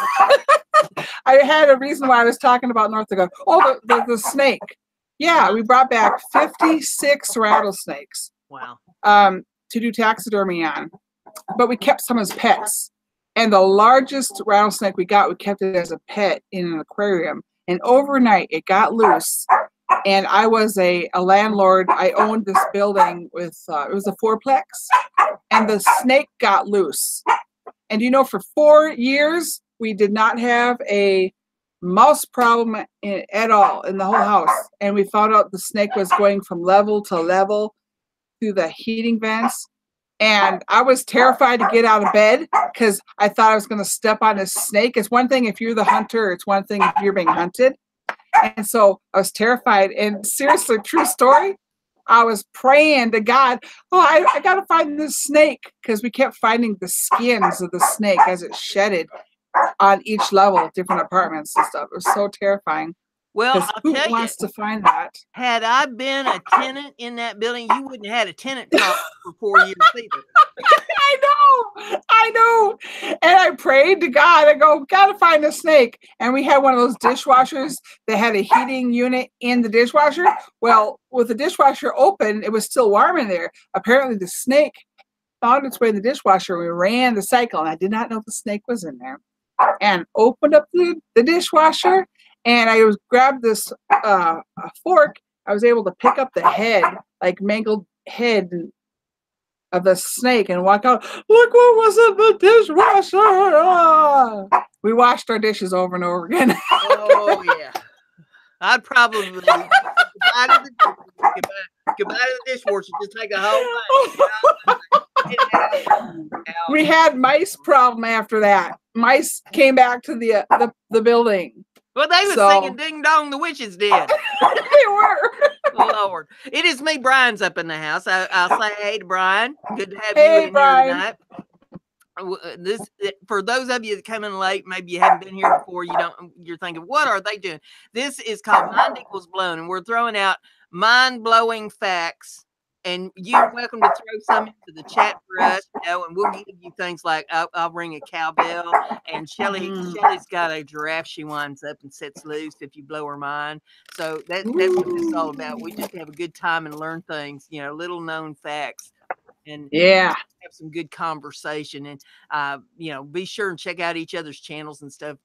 I had a reason why I was talking about North Dakota. Oh, the snake. Yeah, we brought back 56 rattlesnakes. Wow. To do taxidermy on. But we kept some as pets. And the largest rattlesnake we kept it as a pet in an aquarium. And overnight, it got loose. And I was a landlord. I owned this building with, it was a fourplex. And the snake got loose. And for 4 years, we did not have a mouse problem at all in the whole house. And we found out the snake was going from level to level through the heating vents. And I was terrified to get out of bed because I thought I was going to step on a snake. It's one thing if you're the hunter. It's one thing if you're being hunted. And so I was terrified. And seriously, true story, I was praying to God, I got to find this snake, because we kept finding the skins of the snake as it shedded on each level, different apartments and stuff. It was so terrifying. Well, who wants to find that? Had I been a tenant in that building, you wouldn't have had a tenant talk for 4 years either. I know. And I prayed to God. I go, gotta find a snake. And we had one of those dishwashers that had a heating unit in the dishwasher. Well, with the dishwasher open, it was still warm in there. Apparently the snake found its way in the dishwasher. We ran the cycle, and I did not know the snake was in there. And opened up the dishwasher, and I grabbed this a fork. I was able to pick up the head, like mangled head of the snake, and walk out. Look what was in the dishwasher! Ah! We washed our dishes over and over again. Oh yeah, I'd probably goodbye to the dishwasher. Just take a whole thing. We had mice problem after that. Mice came back to the building. Well, they were singing "Ding Dong," the witches did. They were. Lord, it is me. Brian's up in the house. I'll say hey to Brian. Good to have you in Brian. here tonight. This, for those of you that come in late, maybe you haven't been here before. You're thinking, what are they doing? This is called Mind Equals Blown, and we're throwing out mind-blowing facts. And you're welcome to throw some into the chat for us, and we'll give you things like I'll ring a cowbell, and Shelly's got a giraffe she winds up and sets loose if you blow her mind. So that's what this is all about. We just have a good time and learn things, little known facts, and have some good conversation. And be sure and check out each other's channels and stuff.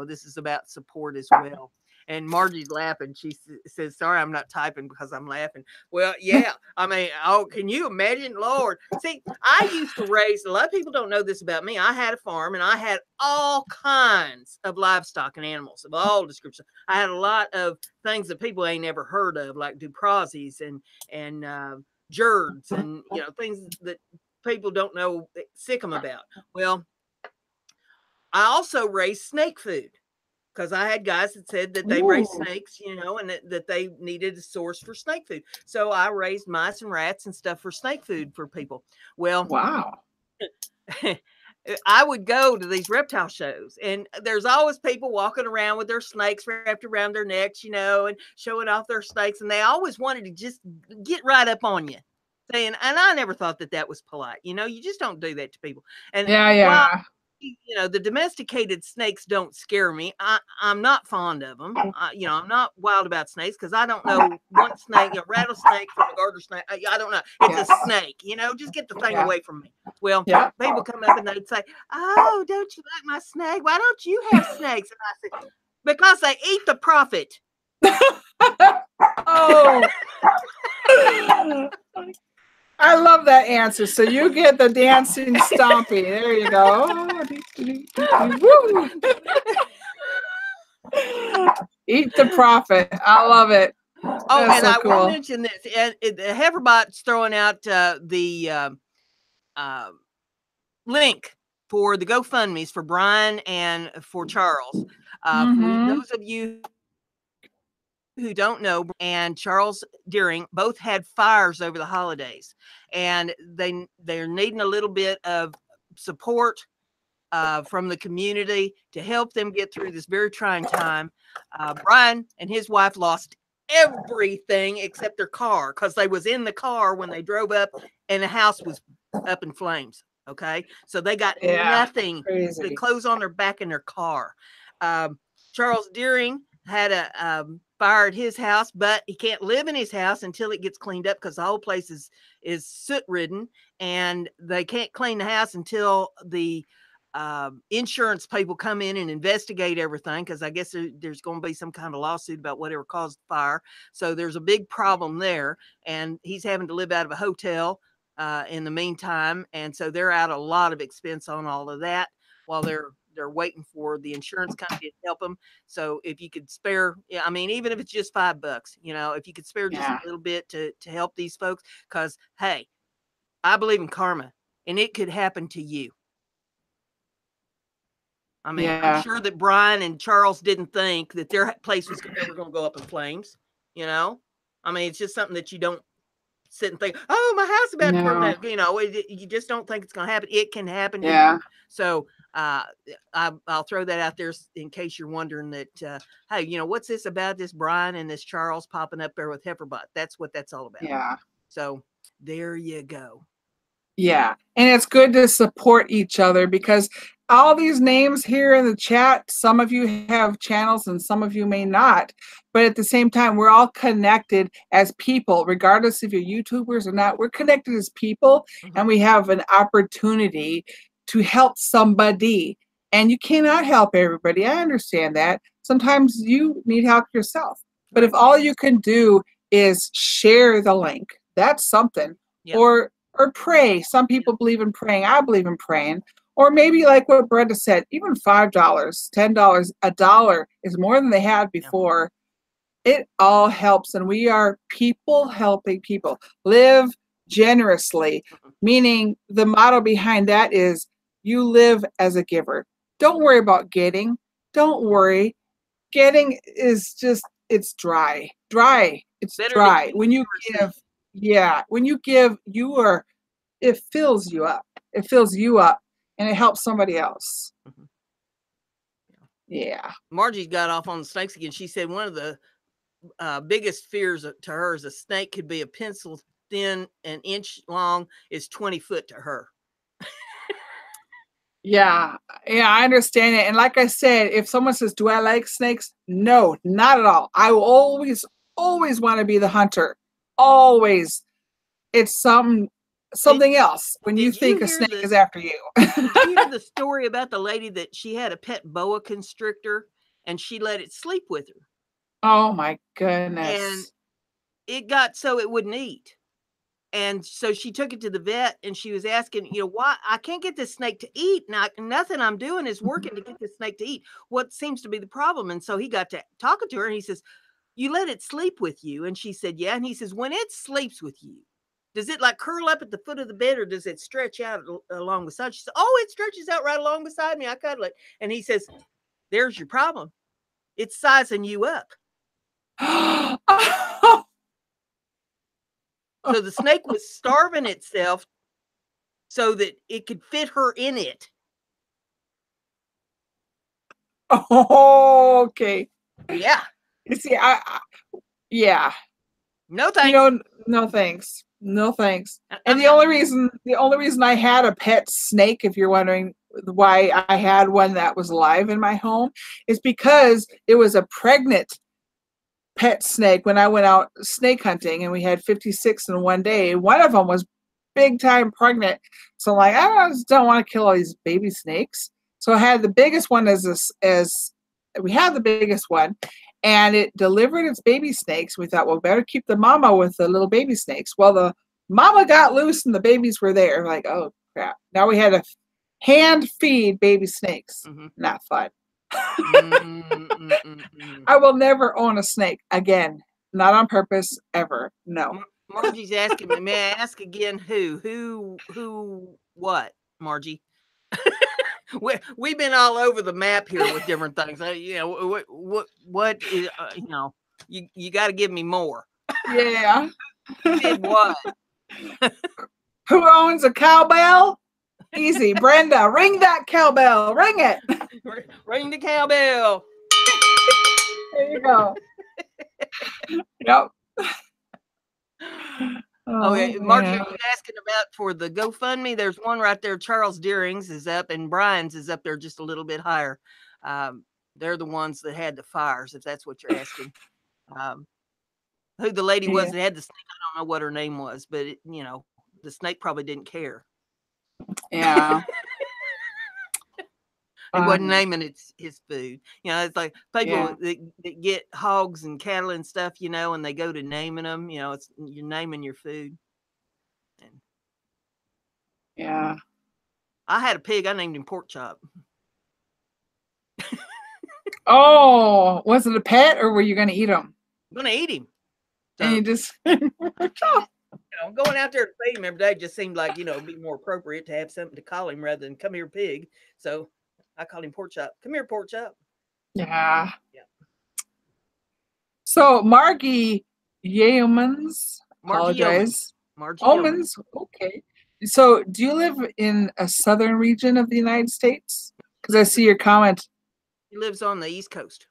This is about support as well. And Margie's laughing. She says, sorry, I'm not typing because I'm laughing. Well, yeah. I mean, can you imagine? Lord. See, I used to raise, a lot of people don't know this about me. I had a farm, and I had all kinds of livestock and animals of all descriptions. I had a lot of things that people ain't never heard of, like Duprozzies and Jerds and, things that people don't know sick them about. Well, I also raised snake food. Because I had guys that said that they raised snakes, and that they needed a source for snake food. So I raised mice and rats and stuff for snake food for people. Well, wow. I would go to these reptile shows, and there's always people walking around with their snakes wrapped around their necks, and showing off their snakes. And they always wanted to just get right up on you. And I never thought that was polite. You just don't do that to people. And the domesticated snakes don't scare me. I'm not fond of them. I'm not wild about snakes because I don't know one snake, a rattlesnake from a garter snake. I don't know. It's a snake. Just get the thing away from me. Well, people come up and they'd say, "Oh, don't you like my snake? Why don't you have snakes?" And I said, "Because they eat the profit." Oh. I love that answer. So you get the dancing stompy. There you go. Eat the profit. I love it. Oh, and I will mention this. And Heiferbot's throwing out the link for the GoFundMe's for Brian and for Charles. For those of you who don't know, and Charles Deering both had fires over the holidays, and they're needing a little bit of support from the community to help them get through this very trying time. Brian and his wife lost everything except their car because they was in the car when they drove up and the house was up in flames. Okay, so they got nothing. The clothes on their back in their car. Charles Deering had a fire at his house, but he can't live in his house until it gets cleaned up because the whole place is soot ridden, and they can't clean the house until the insurance people come in and investigate everything, because I guess there's going to be some kind of lawsuit about whatever caused the fire. So there's a big problem there, and he's having to live out of a hotel in the meantime, and so they're out a lot of expense on all of that while they're waiting for the insurance company to help them. So if you could spare, I mean, even if it's just $5, if you could spare just a little bit to help these folks, because hey, I believe in karma, and it could happen to you. I mean, I'm sure that Brian and Charles didn't think that their place was ever going to go up in flames. I mean, it's just something that you don't sit and think, oh, my house is about to burn down. You just don't think it's going to happen. It can happen. Yeah. So I'll throw that out there in case you're wondering that, hey, what's this about this Brian and this Charles popping up there with Heiferbot? That's what that's all about. Yeah. So there you go. Yeah. And it's good to support each other because all these names here in the chat, some of you have channels and some of you may not. But at the same time, we're all connected as people, regardless if you're YouTubers or not. We're connected as people, and we have an opportunity to help somebody. And you cannot help everybody. I understand that. Sometimes you need help yourself. But if all you can do is share the link, that's something. Yep. Or pray. Some people believe in praying. I believe in praying. Or maybe like what Brenda said, even $5, $10, $1 is more than they had before. It all helps. And we are people helping people. Live generously, meaning the motto behind that is you live as a giver. Don't worry about getting. Don't worry. Getting is just, it's dry. It's Better dry. to When you give, when you give, it fills you up. It fills you up. And it helps somebody else. Yeah. Margie's got off on the snakes again. She said one of the biggest fears to her is a snake could be a pencil thin, an inch long, is 20 foot to her. Yeah, I understand it. And like I said, if someone says, do I like snakes? No, not at all. I will always want to be the hunter. Always. It's something else when you think a snake is after you. Did you hear the story about the lady that she had a pet boa constrictor and she let it sleep with her? Oh my goodness. And it got so it wouldn't eat. And so she took it to the vet and she was asking, why I can't get this snake to eat. Now, nothing I'm doing is working to get this snake to eat. What seems to be the problem? And so he got to talking to her and he says, you let it sleep with you? And she said, yeah. And he says, when it sleeps with you, does it like curl up at the foot of the bed or does it stretch out along the side? She said, oh, it stretches out right along beside me. I cuddle it. And he says, there's your problem. It's sizing you up. So the snake was starving itself so that it could fit her in it. Oh, okay. Yeah. You see, yeah. No thanks. No thanks. No thanks. And the only reason I had a pet snake, if you're wondering why I had one that was alive in my home, is because it was a pregnant pet snake when I went out snake hunting, and we had 56 in one day. One of them was big time pregnant. So I'm like, I just don't want to kill all these baby snakes. So I had the biggest one we had the biggest one, and it delivered its baby snakes. We thought, well, better keep the mama with the little baby snakes. Well, the mama got loose and the babies were there. Like, oh crap. Now we had to hand feed baby snakes. Not fun. I will never own a snake again. Not on purpose, ever. No. Margie's asking me, may I ask again what, Margie? We've been all over the map here with different things. What is, you got to give me more. Yeah. You did what? Who owns a cowbell? Easy. Brenda, ring that cowbell. Ring it. Ring the cowbell. There you go. Yep. Okay, Margie was asking about for the GoFundMe. There's one right there. Charles Deering's is up, and Brian's is up there just a little bit higher. They're the ones that had the fires, if that's what you're asking. Who the lady was that had the snake, I don't know what her name was, but the snake probably didn't care. Yeah. He wasn't naming his food. It's like people that get hogs and cattle and stuff, and they go to naming them, you're naming your food. And yeah. I had a pig. I named him Pork Chop. Oh, was it a pet or were you going to eat him? I'm going to eat him. So, and you just going out there to feed him every day just seemed like, it'd be more appropriate to have something to call him rather than come here, pig. So I called him Pork Chop. Come here, Pork Chop. Yeah. So Margie Yeomans, apologize. Margie Yeomans. Okay. So do you live in a southern region of the United States? Because I see your comment. He lives on the East Coast.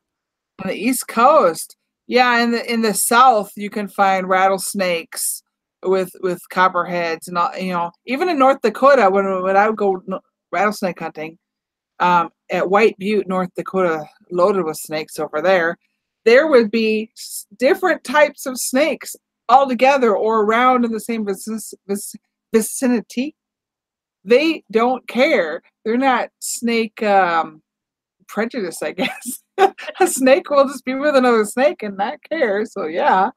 On the East Coast. Yeah, in the South you can find rattlesnakes with copperheads and all, even in North Dakota when I would go rattlesnake hunting, at White Butte, North Dakota, loaded with snakes over there. There would be different types of snakes all together or around in the same vicinity. They don't care. They're not snake prejudice, I guess. A snake will just be with another snake and not care. So yeah,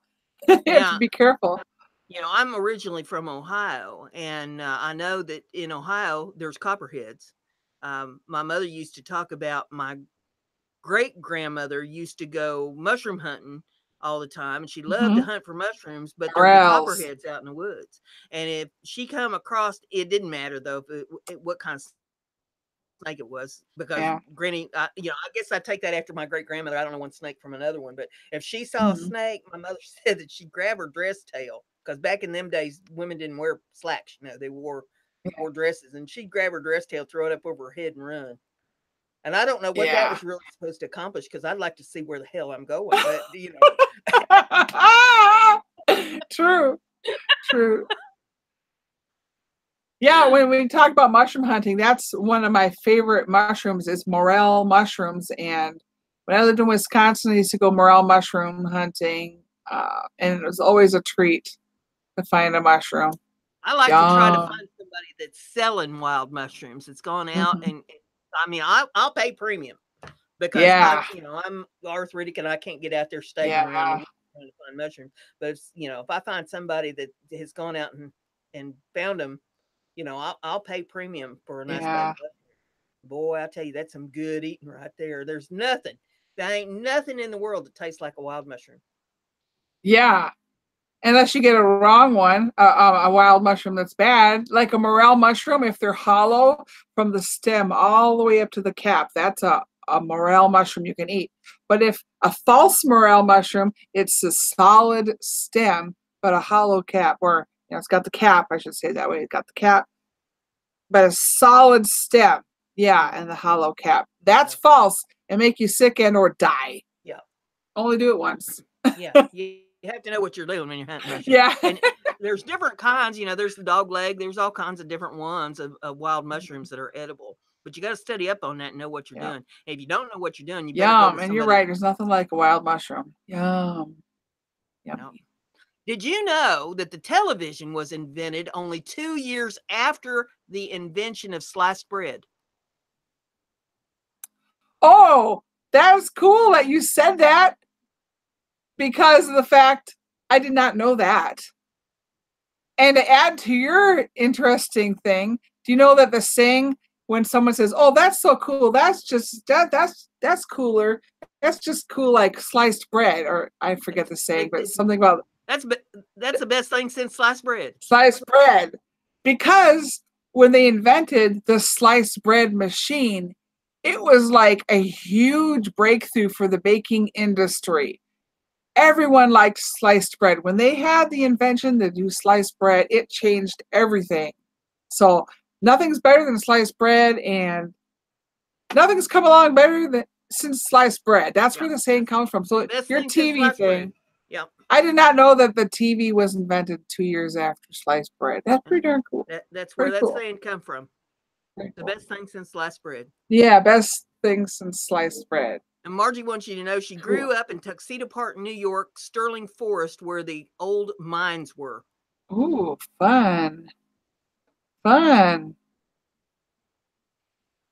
you have to be careful. You know, I'm originally from Ohio, and I know that in Ohio there's copperheads. My mother used to talk about my great grandmother used to go mushroom hunting all the time, and she loved to hunt for mushrooms, but there'd be copperheads out in the woods. And if she come across, it didn't matter though what kind of snake it was, because Granny, you know, I guess I take that after my great grandmother. I don't know one snake from another one, but if she saw a snake, my mother said that she'd grab her dress tail, because back in them days, women didn't wear slacks. You know, they wore dresses, and she'd grab her dress tail, throw it up over her head, and run. And I don't know what that was really supposed to accomplish, because I'd like to see where the hell I'm going. But you know, true. Yeah, when we talk about mushroom hunting, that's one of my favorite mushrooms is morel mushrooms. And when I lived in Wisconsin, I used to go morel mushroom hunting, and it was always a treat to find a mushroom. I like to try to find somebody that's selling wild mushrooms. It's gone out, and I mean, I'll pay premium, because you know, I'm arthritic and I can't get out there staking around trying to find mushrooms. But you know, if I find somebody that has gone out and found them, you know, I'll pay premium for a nice bag. Boy, I tell you, that's some good eating right there. There ain't nothing in the world that tastes like a wild mushroom. Yeah. Unless you get a wrong one, a wild mushroom that's bad, like a morel mushroom, if they're hollow from the stem all the way up to the cap, that's a morel mushroom you can eat. But if a false morel mushroom, it's a solid stem, but a hollow cap, or you know, it's got the cap, I should say that way, it's got the cap, but a solid stem, and the hollow cap. That's false and make you sick and or die. Yeah. Only do it once. Yeah. You have to know what you're doing when you're hunting mushrooms. Yeah. And there's different kinds, you know, there's the dog leg, there's all kinds of different ones of wild mushrooms that are edible. But you got to study up on that and know what you're doing. And if you don't know what you're doing, you better go to somebody. And you're right, there's nothing like a wild mushroom. Yum. Did you know that the television was invented only 2 years after the invention of sliced bread? Oh, that was cool that you said that, because of the fact I did not know that. And to add to your interesting thing, do you know that the saying when someone says, "Oh, that's so cool," that's just that's cooler. That's just cool, like sliced bread, or I forget the saying, but something about that's the best thing since sliced bread. Sliced bread, because when they invented the sliced bread machine, it was like a huge breakthrough for the baking industry. Everyone liked sliced bread. When they had the invention to do sliced bread, it changed everything. So nothing's better than sliced bread, and nothing's come along better than since sliced bread. That's where the saying comes from. So your TV thing. Yeah. I did not know that the TV was invented 2 years after sliced bread. That's pretty darn cool. That's where that saying come from. The best thing since sliced bread. Yeah, best thing since sliced bread. And Margie wants you to know she grew up in Tuxedo Park, New York, Sterling Forest, where the old mines were. Ooh, fun. Fun.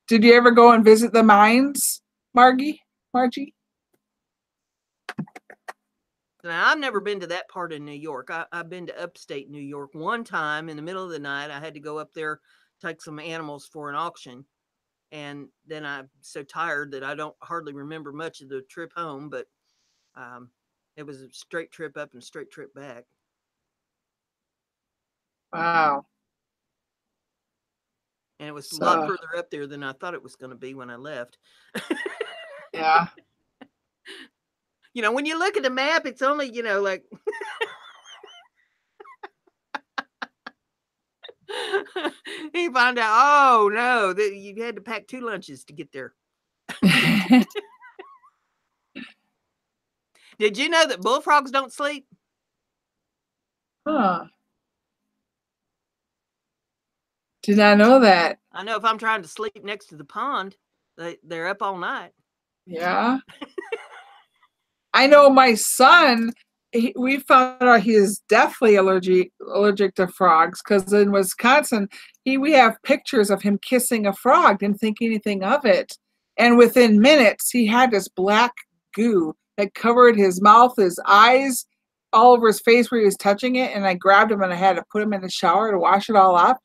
Did you ever go and visit the mines, Margie? Now, I've never been to that part of New York. I've been to upstate New York one time in the middle of the night. I had to go up there, take some animals for an auction. And then I'm so tired that I don't hardly remember much of the trip home, but it was a straight trip up and straight trip back. Wow. And it was a lot further up there than I thought it was going to be when I left. Yeah. You know, when you look at the map, it's only, you know, like... You find out, oh, no, you had to pack 2 lunches to get there. Did you know that bullfrogs don't sleep? Huh. Did not know that. I know if I'm trying to sleep next to the pond, They're up all night. Yeah. I know my son, we found out he is definitely allergic to frogs because in Wisconsin, we have pictures of him kissing a frog, didn't think anything of it. And within minutes, he had this black goo that covered his mouth, his eyes, all over his face where he was touching it. And I grabbed him and I had to put him in the shower to wash it all off.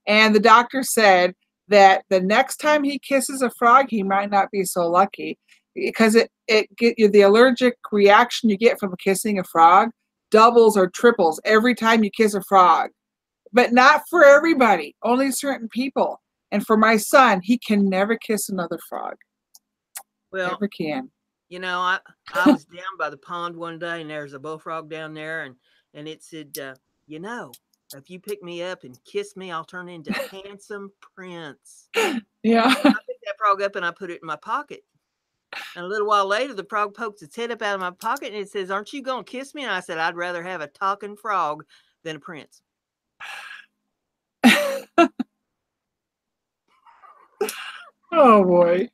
And the doctor said that the next time he kisses a frog, he might not be so lucky because it get you the allergic reaction you get from kissing a frog doubles or triples every time you kiss a frog. But not for everybody, only certain people. And for my son, he can never kiss another frog. Well, never can. You know, I was down by the pond one day, and there's a bullfrog down there, and it said, you know, if you pick me up and kiss me, I'll turn into handsome Prince. Yeah. I picked that frog up and I put it in my pocket. And a little while later, the frog pokes its head up out of my pocket and it says, "Aren't you going to kiss me?" And I said, "I'd rather have a talking frog than a prince." Oh, boy.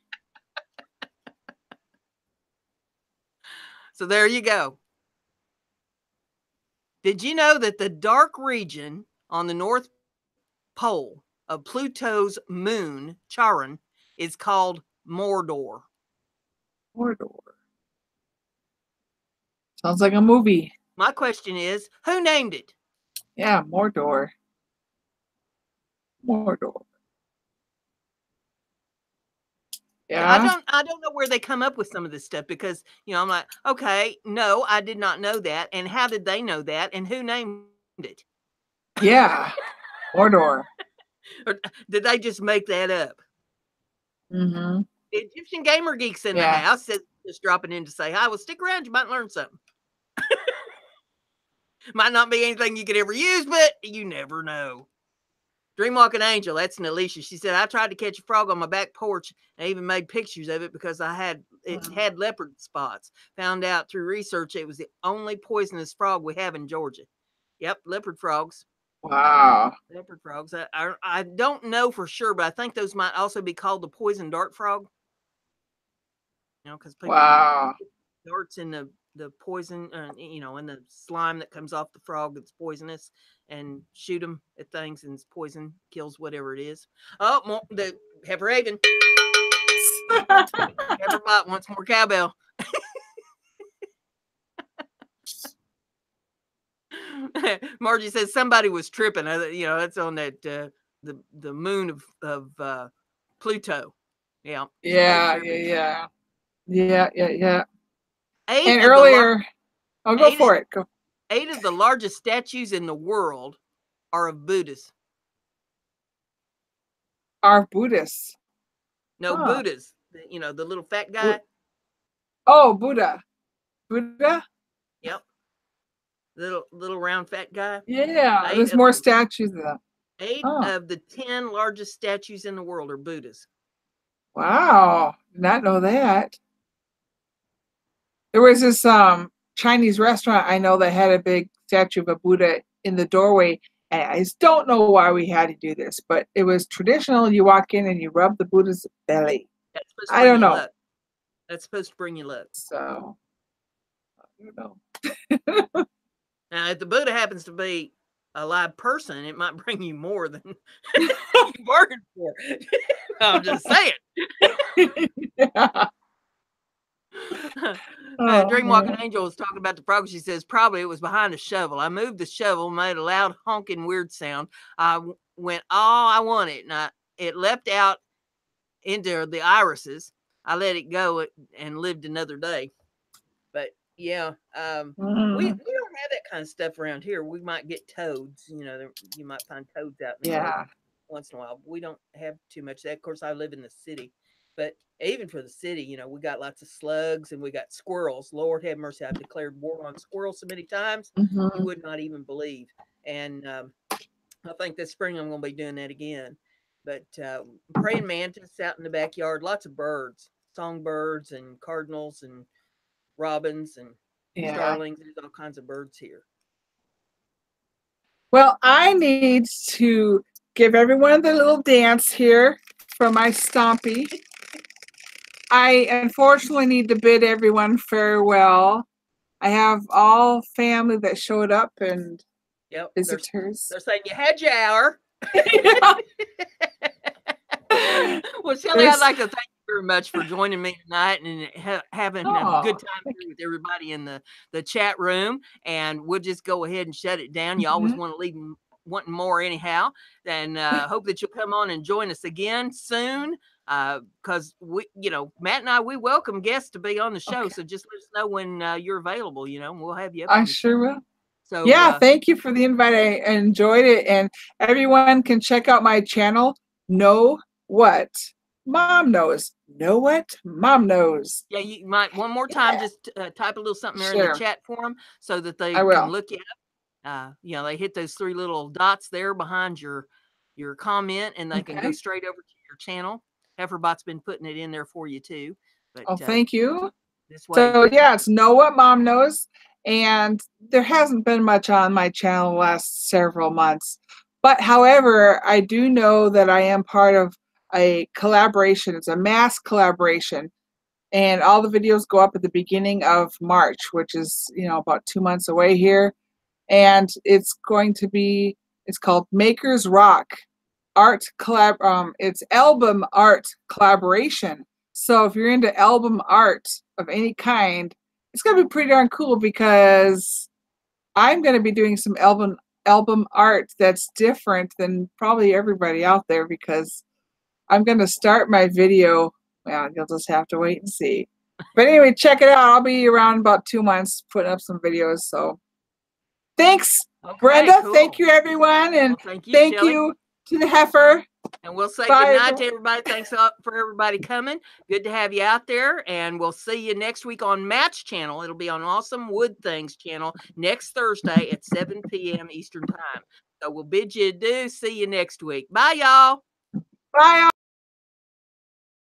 So there you go. Did you know that the dark region on the North Pole of Pluto's moon, Charon, is called Mordor? Mordor. Sounds like a movie. My question is, who named it? Yeah, Mordor. Mordor. Yeah. I don't know where they come up with some of this stuff because, you know, I'm like, okay, no, I did not know that. And how did they know that? And who named it? Yeah. Mordor. Or did they just make that up? Mm-hmm. The Egyptian Gamer Geeks in the house said, just dropping in to say hi. Well, stick around. You might learn something. Might not be anything you could ever use, but you never know. Dreamwalking Angel, that's an Alicia. She said, I tried to catch a frog on my back porch and even made pictures of it because it had leopard spots. Found out through research it was the only poisonous frog we have in Georgia. Yep, leopard frogs. Wow. Leopard frogs. I don't know for sure, but I think those might also be called the poison dart frog. You know, because people darts in the poison, you know, and the slime that comes off the frog that's poisonous, and shoot them at things, and it's poison, kills whatever it is. Oh, the Heifer Raven. Heifer Bot wants more cowbell. Margie says somebody was tripping. You know, that's on that the moon of Pluto. Yeah. Yeah. And earlier, I'll go for it. Go. 8 of the largest statues in the world are of Buddhas. Are Buddhists? No, Buddhas. You know, the little fat guy. Oh, Buddha. Buddha? Yep. Little round fat guy. Yeah, there's more statues of them. 8 of the 10 largest statues in the world are Buddhas. Wow, did not know that. There was this Chinese restaurant I know that had a big statue of a Buddha in the doorway. And I just don't know why we had to do this, but it was traditional. You walk in and you rub the Buddha's belly. I don't know. That's supposed to bring you luck. So, I don't know. Now, if the Buddha happens to be a live person, it might bring you more than you bargained for. I'm just saying. Yeah. Dreamwalking Angel was talking about the frog. She says, probably it was behind a shovel. I moved the shovel, made a loud honking weird sound. I went, oh, I want it. And it leapt out into the irises. I let it go and lived another day. But yeah, we don't have that kind of stuff around here. We might get toads. You know, you might find toads out in the garden once in a while. We don't have too much of that. Of course, I live in the city. But even for the city, you know, we got lots of slugs and we got squirrels. Lord have mercy. I've declared war on squirrels so many times, you would not even believe. And I think this spring I'm going to be doing that again. But praying mantis out in the backyard, lots of birds, songbirds and cardinals and robins and starlings. There's all kinds of birds here. Well, I need to give everyone the little dance here for my Stompy. I unfortunately need to bid everyone farewell. I have all family that showed up and Yep, visitors. they're saying you had your hour. Well, Shelly, I'd like to thank you very much for joining me tonight and having a good time here with everybody in the chat room. And we'll just go ahead and shut it down. You always want to leave wanting more anyhow. And hope that you'll come on and join us again soon. Because we, Matt and I, we welcome guests to be on the show. Okay. So just let us know when you're available, and we'll have you up. I sure will. So yeah, thank you for the invite. I enjoyed it. And everyone can check out my channel, Know What Mom Knows. Know What Mom Knows. Yeah, you might one more time just type a little something there in the chat for them so that they can look it up. They hit those 3 little dots there behind your comment, and they can go straight over to your channel. Heiferbot's been putting it in there for you too. But, thank you. This way. So yeah, it's Know What Mom Knows, and there hasn't been much on my channel the last several months. But however, I do know that I am part of a collaboration. It's a mass collaboration, and all the videos go up at the beginning of March, which is about 2 months away here. And it's going to be, it's called Makers Rock Art Collab. It's album art collaboration. So if you're into album art of any kind, it's going to be pretty darn cool, because I'm going to be doing some album art that's different than probably everybody out there, because I'm going to start my video. Well, you'll just have to wait and see. But anyway, check it out. I'll be around about 2 months putting up some videos. So thanks, Brenda. Cool. Thank you, everyone. And thank you to the heifer. And we'll say good night to everybody. Thanks for everybody coming. Good to have you out there. And we'll see you next week on Matt's channel. It'll be on Awesome Wood Things channel next Thursday at 7 p.m. Eastern Time. So we'll bid you adieu. See you next week. Bye, y'all. Bye, y'all.